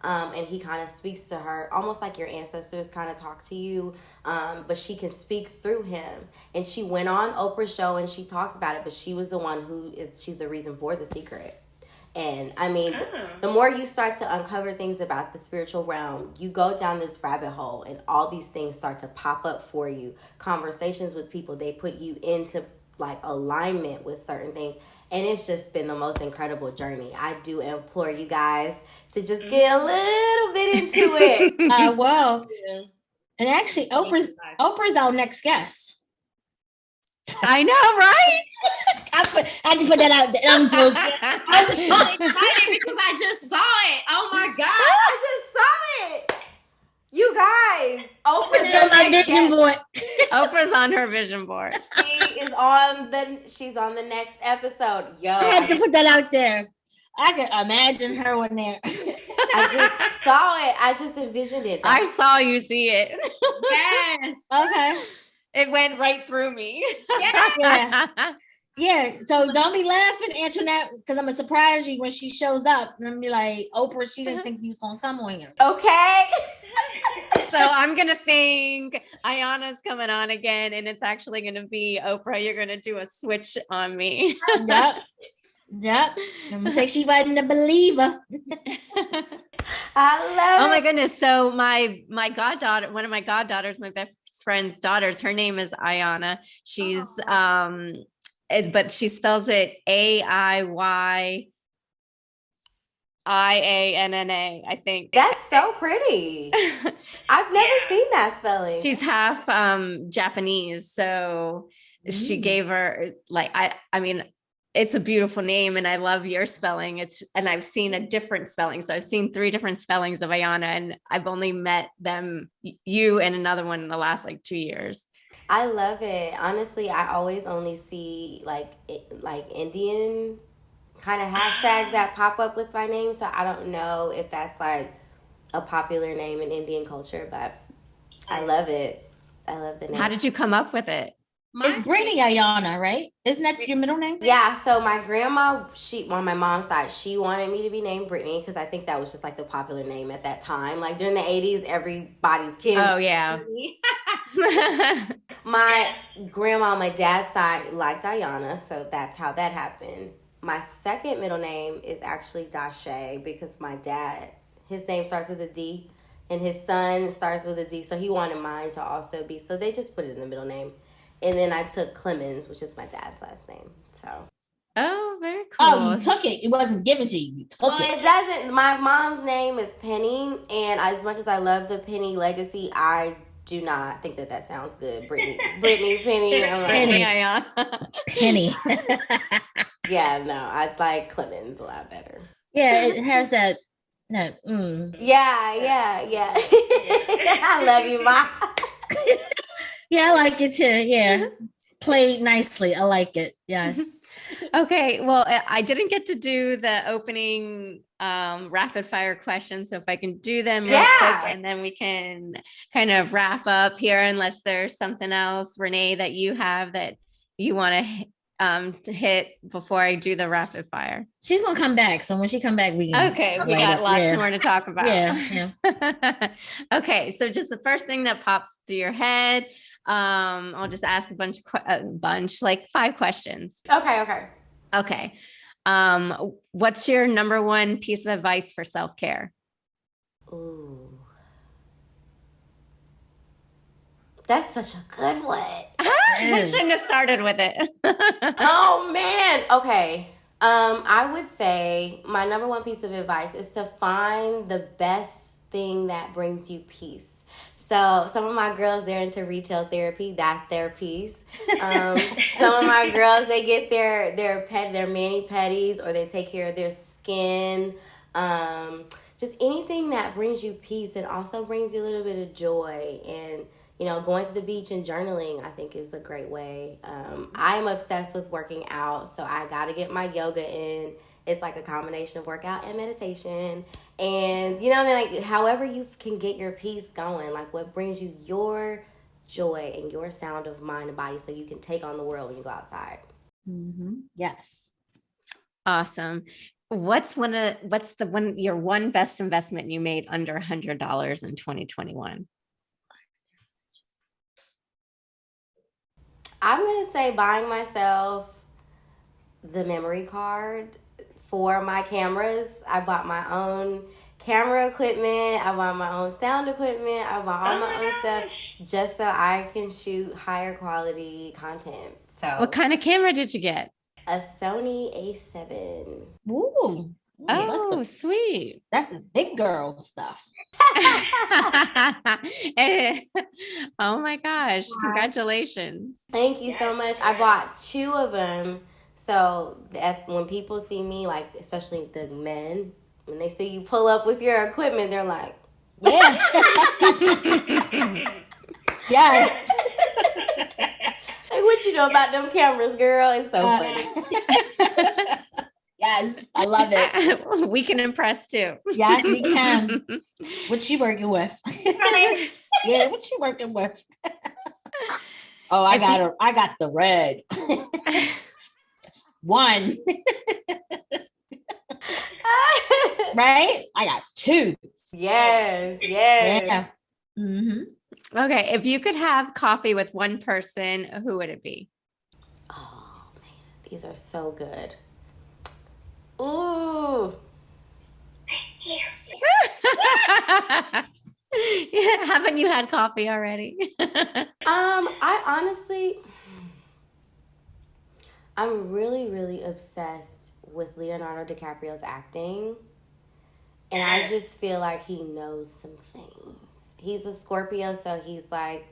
And he kind of speaks to her almost like your ancestors kind of talk to you, but she can speak through him. And she went on Oprah's show and she talked about it, but she was the one she's the reason for The Secret. And I mean, the more you start to uncover things about the spiritual realm, you go down this rabbit hole and all these things start to pop up for you. Conversations with people, they put you into like alignment with certain things. And it's just been the most incredible journey. I do implore you guys to just get a little bit into it. Well, and actually, Oprah's our next guest. I know, right? I had to put that out there. I'm joking. I was so excited because I just saw it. Oh my God. I just saw it. You guys, Oprah's on my vision board. Oprah's on her vision board. She's on the next episode. Yo, I had to put that out there. I could imagine her on there. I just saw it. I just envisioned it. I saw you see it. Yes. Okay. It went right through me. Yeah. Yeah. So don't be laughing, Antoinette, because I'm gonna surprise you when she shows up. And I'm gonna be like, Oprah, she didn't think you was gonna come on here. Okay. So I'm gonna think Ayona's coming on again, and it's actually gonna be Oprah. You're gonna do a switch on me. Yep. I'm gonna say she wasn't a believer. I love Oh my goodness. So my goddaughter, one of my goddaughters, my best friend's daughters, her name is Ayona. She's but she spells it Ayyanna, I think. That's so pretty. I've never seen that spelling. She's half Japanese, so she gave her I mean, it's a beautiful name, and I love your spelling. And I've seen a different spelling. So I've seen 3 different spellings of Ayona, and I've only met you and another one in the last 2 years. I love it. Honestly, I always only see like Indian kind of hashtags that pop up with my name. So I don't know if that's like a popular name in Indian culture, but I love it. I love the name. How did you come up with it? It's Brittney Ayona, right? Isn't that your middle name? Yeah, so my grandma, on my mom's side, she wanted me to be named Brittney because I think that was just like the popular name at that time. Like during the 80s, everybody's kid. Oh, yeah. My grandma on my dad's side liked Ayana, so that's how that happened. My second middle name is actually Dashe because my dad, his name starts with a D, and his son starts with a D, so he wanted mine to also be, so they just put it in the middle name. And then I took Clemens, which is my dad's last name. So. Oh, very cool. Oh, you took it. It wasn't given to you. You took it. It doesn't. My mom's name is Penny, and as much as I love the Penny legacy, I do not think that sounds good. Brittney, Penny. I'm like, Penny. Yeah, no, I like Clemens a lot better. Yeah, it has that. Yeah. I love you, Ma. Yeah, I like it too. Yeah. Played nicely. I like it. Yes. Okay. Well, I didn't get to do the opening rapid fire questions. So if I can do them real quick, and then we can kind of wrap up here, unless there's something else, Renee, that you have that you want to hit before I do the rapid fire. She's gonna come back. So when she come back, we got lots more to talk about. Yeah. Okay. So just the first thing that pops to your head. I'll just ask a bunch, like 5 questions. Okay. What's your number one piece of advice for self-care? Ooh. That's such a good one. I shouldn't have started with it. Oh man. Okay. I would say my number one piece of advice is to find the best thing that brings you peace. So some of my girls, they're into retail therapy. That's their piece. Some of my girls, they get their mani-pedis, or they take care of their skin. Just anything that brings you peace and also brings you a little bit of joy. And, going to the beach and journaling, I think, is a great way. I am obsessed with working out, so I got to get my yoga in. It's like a combination of workout and meditation. And, like, however you can get your peace going, like what brings you your joy and your sound of mind and body so you can take on the world when you go outside. Mm-hmm. Yes. Awesome. What's your one best investment you made under $100 in 2021? I'm going to say buying myself the memory card for my cameras. I bought my own camera equipment. I bought my own sound equipment. I bought all my own stuff just so I can shoot higher quality content. So, what kind of camera did you get? A Sony A7. Ooh. Oh, sweet. That's the big girl stuff. Oh my gosh. Congratulations. Thank you so much. I bought 2 of them. So that when people see me, like, especially the men, when they see you pull up with your equipment, they're like, yeah. Yeah. Like, what you know about them cameras, girl? It's so funny. Yes, I love it. We can impress too. Yes, we can. What you working with? Yeah, what you working with? Oh, I got the red. One. Right? I got 2. Yes. Yeah. Mm-hmm. Okay. If you could have coffee with one person, who would it be? Oh, man. These are so good. Ooh. Yeah, haven't you had coffee already? I honestly, I'm really, really obsessed with Leonardo DiCaprio's acting. And I just feel like he knows some things. He's a Scorpio, so he's like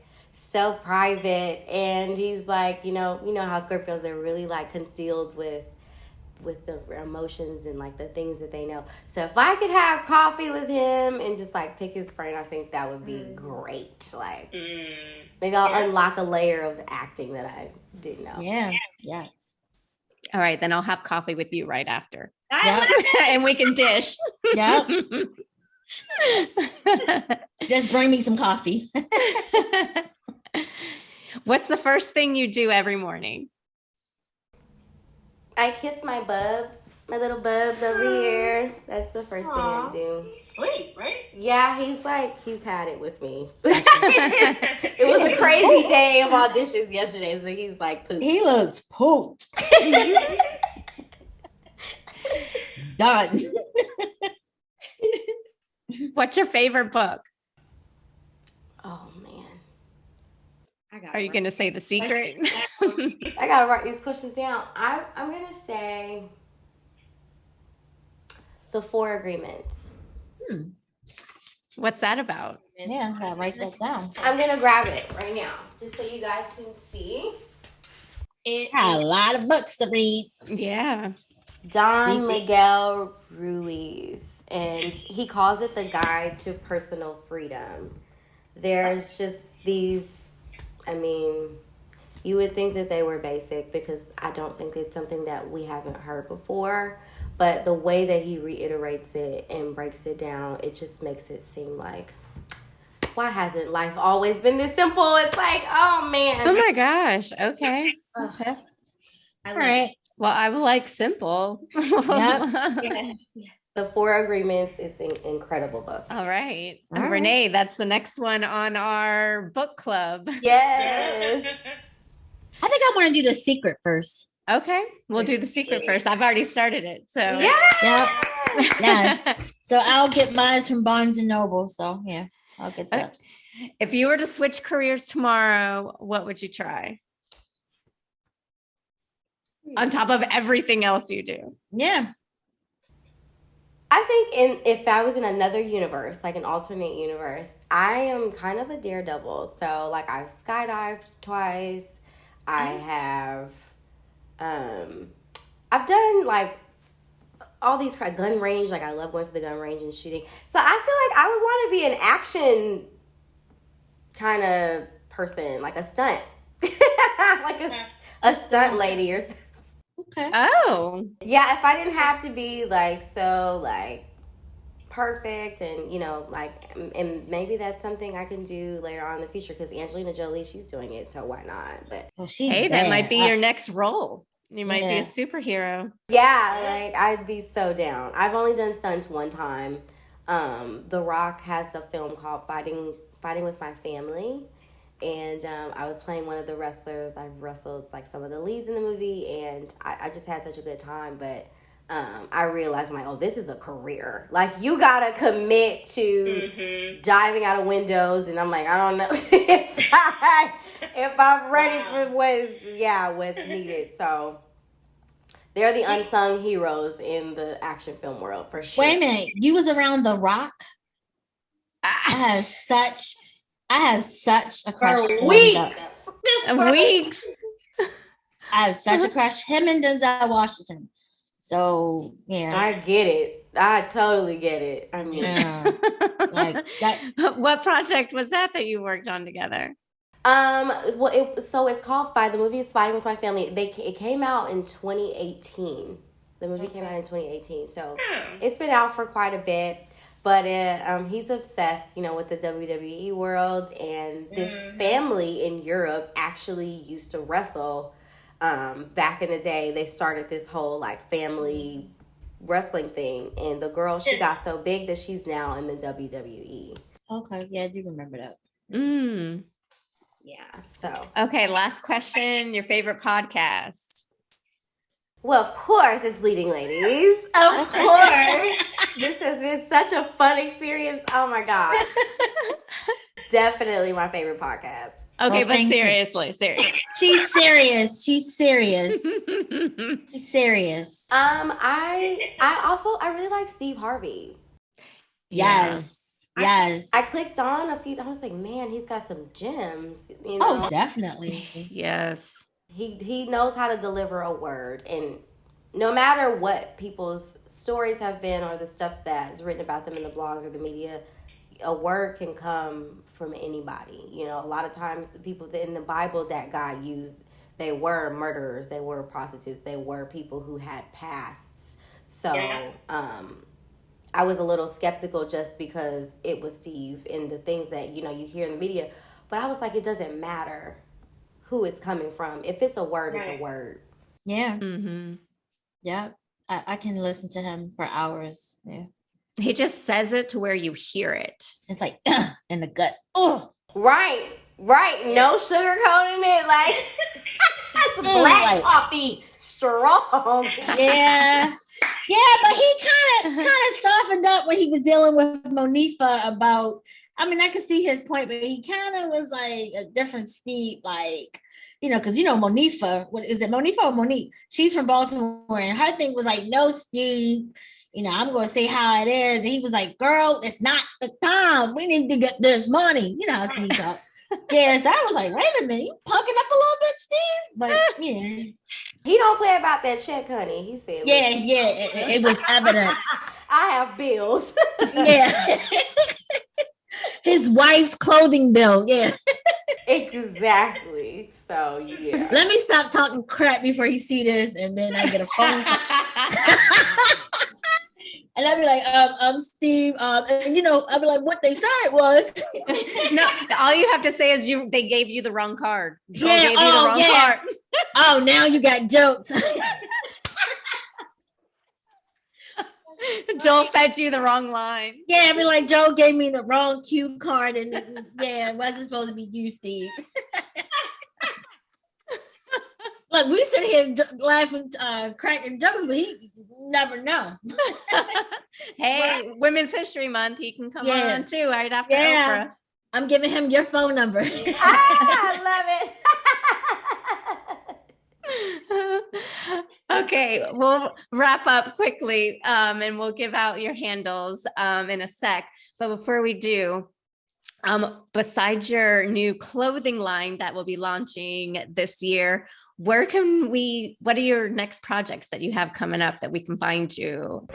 so private, and he's like, you know how Scorpios, they're really like concealed with the emotions and like the things that they know. So if I could have coffee with him and just like pick his brain, I think that would be great. Like maybe I'll unlock a layer of acting that I didn't know. Yeah. Yes. All right, then I'll have coffee with you right after. Yep. And we can dish. Yep. Just bring me some coffee. What's the first thing you do every morning? I kiss my bubs, my little bubs over here. That's the first thing I do. He sleep, right? Yeah, he's had it with me. It was a crazy day of auditions yesterday, so he's like pooped. He looks pooped. Done. What's your favorite book? Oh man, Are you going to say The Secret? I gotta write these questions down. I'm gonna say The Four Agreements. What's that about? Yeah, I gotta write that down. I'm gonna grab it right now, just so you guys can see. It Got a lot of books to read. Yeah. Don Miguel Ruiz, and he calls it the Guide to Personal Freedom. There's just these, I mean, you would think that they were basic because I don't think it's something that we haven't heard before, but the way that he reiterates it and breaks it down, it just makes it seem like, why hasn't life always been this simple? It's like, oh man. Oh my gosh. Okay. Okay. All right. Well, I like simple. Yep. The Four Agreements, it's an incredible book. All right. All right. Renee, that's the next one on our book club. Yes. I think I want to do The Secret first. Okay. We'll do The Secret first. I've already started it. So Yeah. Yep. Yes. So I'll get mine from Barnes and Noble. So yeah, I'll get that. If you were to switch careers tomorrow, what would you try? On top of everything else you do. Yeah. I think if I was in another universe, like an alternate universe, I am kind of a daredevil. So like I've skydived twice. I have I've done like all these gun range, like I love going to the gun range and shooting. So I feel like I would want to be an action kind of person, like a stunt. Like a stunt lady or something. Okay. Oh. Yeah, if I didn't have to be like so like perfect and and maybe that's something I can do later on in the future because Angelina Jolie, she's doing it, so why not? But Hey, that might be your next role. You might be a superhero. Yeah, like I'd be so down. I've only done stunts one time. The Rock has a film called Fighting with My Family. And I was playing one of the wrestlers. I've wrestled like some of the leads in the movie, and I just had such a good time. But I realized I'm like, oh, this is a career. Like you gotta commit to diving out of windows, and I'm like, I don't know if I'm ready for what's needed. So they're the unsung heroes in the action film world for sure. Wait a minute, you was around The Rock? I have such a crush For weeks. Weeks. I have such a crush. Him and Denzel Washington. So yeah, I get it. I totally get it. I mean, like that. What project was that you worked on together? Well, it's called The movie is Fighting with My Family. It came out in 2018. The movie came out in 2018, so it's been out for quite a bit. But he's obsessed, with the WWE world, and this family in Europe actually used to wrestle. Back in the day, they started this whole like family wrestling thing, and the girl, she got so big that she's now in the WWE. Okay, yeah, I do remember that. Yeah. So okay, last question. Your favorite podcast? Well, of course, it's Leading Ladies. Of course. This has been such a fun experience. Oh my God. Definitely my favorite podcast. Okay, but seriously. She's serious. She's serious. She's serious. I really like Steve Harvey. Yes. Yes. I clicked on a few. I was like, man, he's got some gems. Oh, definitely. Yes. He knows how to deliver a word, and no matter what people's stories have been or the stuff that's written about them in the blogs or the media, a word can come from anybody. A lot of times the people that in the Bible that God used, they were murderers, they were prostitutes, they were people who had pasts. So I was a little skeptical just because it was Steve and the things that you hear in the media, but I was like, it doesn't matter. who it's coming from. If it's a word, it's a word. Yeah. Mm-hmm. Yeah. I can listen to him for hours. Yeah. He just says it to where you hear it. It's like in the gut. Oh. Right. No sugarcoating it. Like it's black coffee, strong. Yeah. Yeah, but he kind of softened up when he was dealing with Monifa about. I mean, I could see his point, but he kind of was like a different Steve, like, because Monifa. What is it, Monifa or Monique? She's from Baltimore, and her thing was like, no, Steve. I'm going to say how it is. And he was like, girl, it's not the time. We need to get this money. You know how Steve talk. Yeah, so I was like, wait a minute, you punking up a little bit, Steve? But yeah. He don't play about that check, honey. He said, yeah, it was evident. I have bills. Yeah. His wife's clothing bill, yeah. Exactly. So, yeah. Let me stop talking crap before you see this, and then I get a phone call. And I'd be like, Steve, and I'd be like, what they said was. No, all you have to say is they gave you the wrong card. Joel gave you the wrong card. Oh, now you got jokes. Joel fed you the wrong line. Yeah, I'd be like, Joel gave me the wrong cue card, and it wasn't supposed to be you, Steve. Look, we sit here laughing, cracking jokes, but he never know. Hey, Women's History Month. He can come on too, right after Oprah. I'm giving him your phone number. I love it. Okay, we'll wrap up quickly and we'll give out your handles in a sec. But before we do, besides your new clothing line that will be launching this year, what are your next projects that you have coming up that we can find you?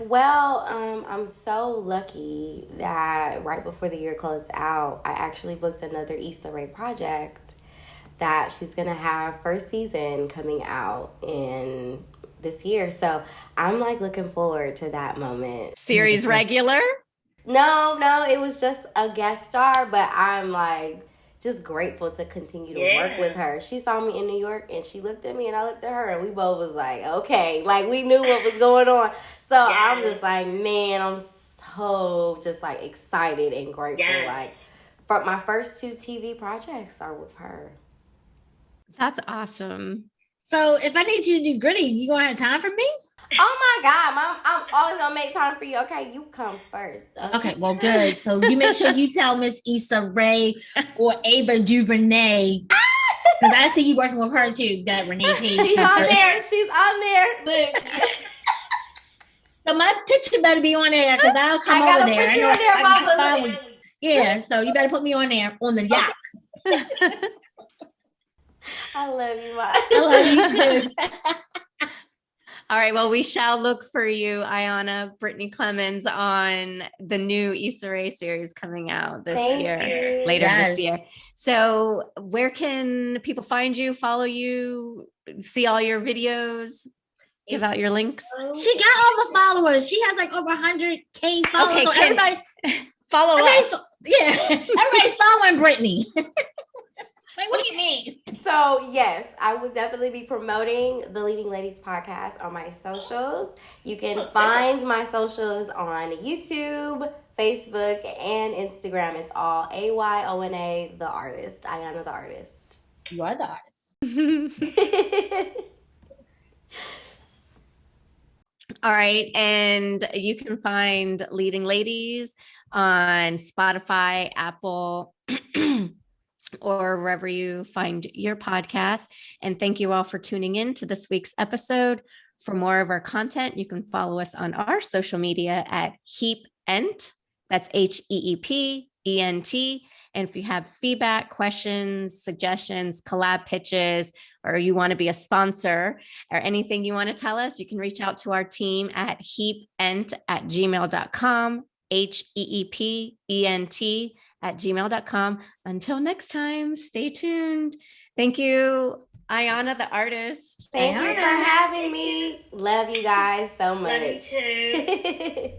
Well, I'm so lucky that right before the year closed out, I actually booked another Issa Rae project that she's going to have first season coming out in this year. So I'm like looking forward to that moment. Series regular? No, it was just a guest star, but I'm like just grateful to continue to work with her. She saw me in New York and she looked at me and I looked at her and we both was like, okay, like we knew what was going on. So I'm just like, man, I'm so just like excited and grateful. Like for my first 2 TV projects are with her. That's awesome. So if I need you to do Gritty, you gonna have time for me? Oh my God, Mom, I'm always gonna make time for you. Okay, you come first. Okay, well, good. So you make sure you tell Miss Issa Rae or Ava DuVernay, because I see you working with her too. That Renee Paige. She's on there. Look. So my picture better be on there because I'll come over there. I got a picture on there, Mama. Yeah, so you better put me on there on the yacht. I love you, Mom. I love you too. All right. Well, we shall look for you, Ayona, Brittney Clemens, on the new Issa Rae series coming out later this year. So where can people find you, follow you, see all your videos, give out your links? She got all the followers. She has like over 100K followers. Okay, so everybody follow us. Yeah, everybody's following Brittney. Like, what do you mean? So, yes, I will definitely be promoting the Leading Ladies podcast on my socials. You can find my socials on YouTube, Facebook, and Instagram. It's all Ayona, the artist. Ayona, the artist. You are the artist. All right. And you can find Leading Ladies on Spotify, Apple, or wherever you find your podcast. And thank you all for tuning in to this week's episode. For more of our content, you can follow us on our social media at HeepEnt. That's HeepEnt. And if you have feedback, questions, suggestions, collab pitches, or you want to be a sponsor or anything you want to tell us, you can reach out to our team at heepent@gmail.com, HeepEnt@gmail.com. Until next time, stay tuned. Thank you, Ayona, the artist. Thank you for having me. Love you guys so much. Love you too.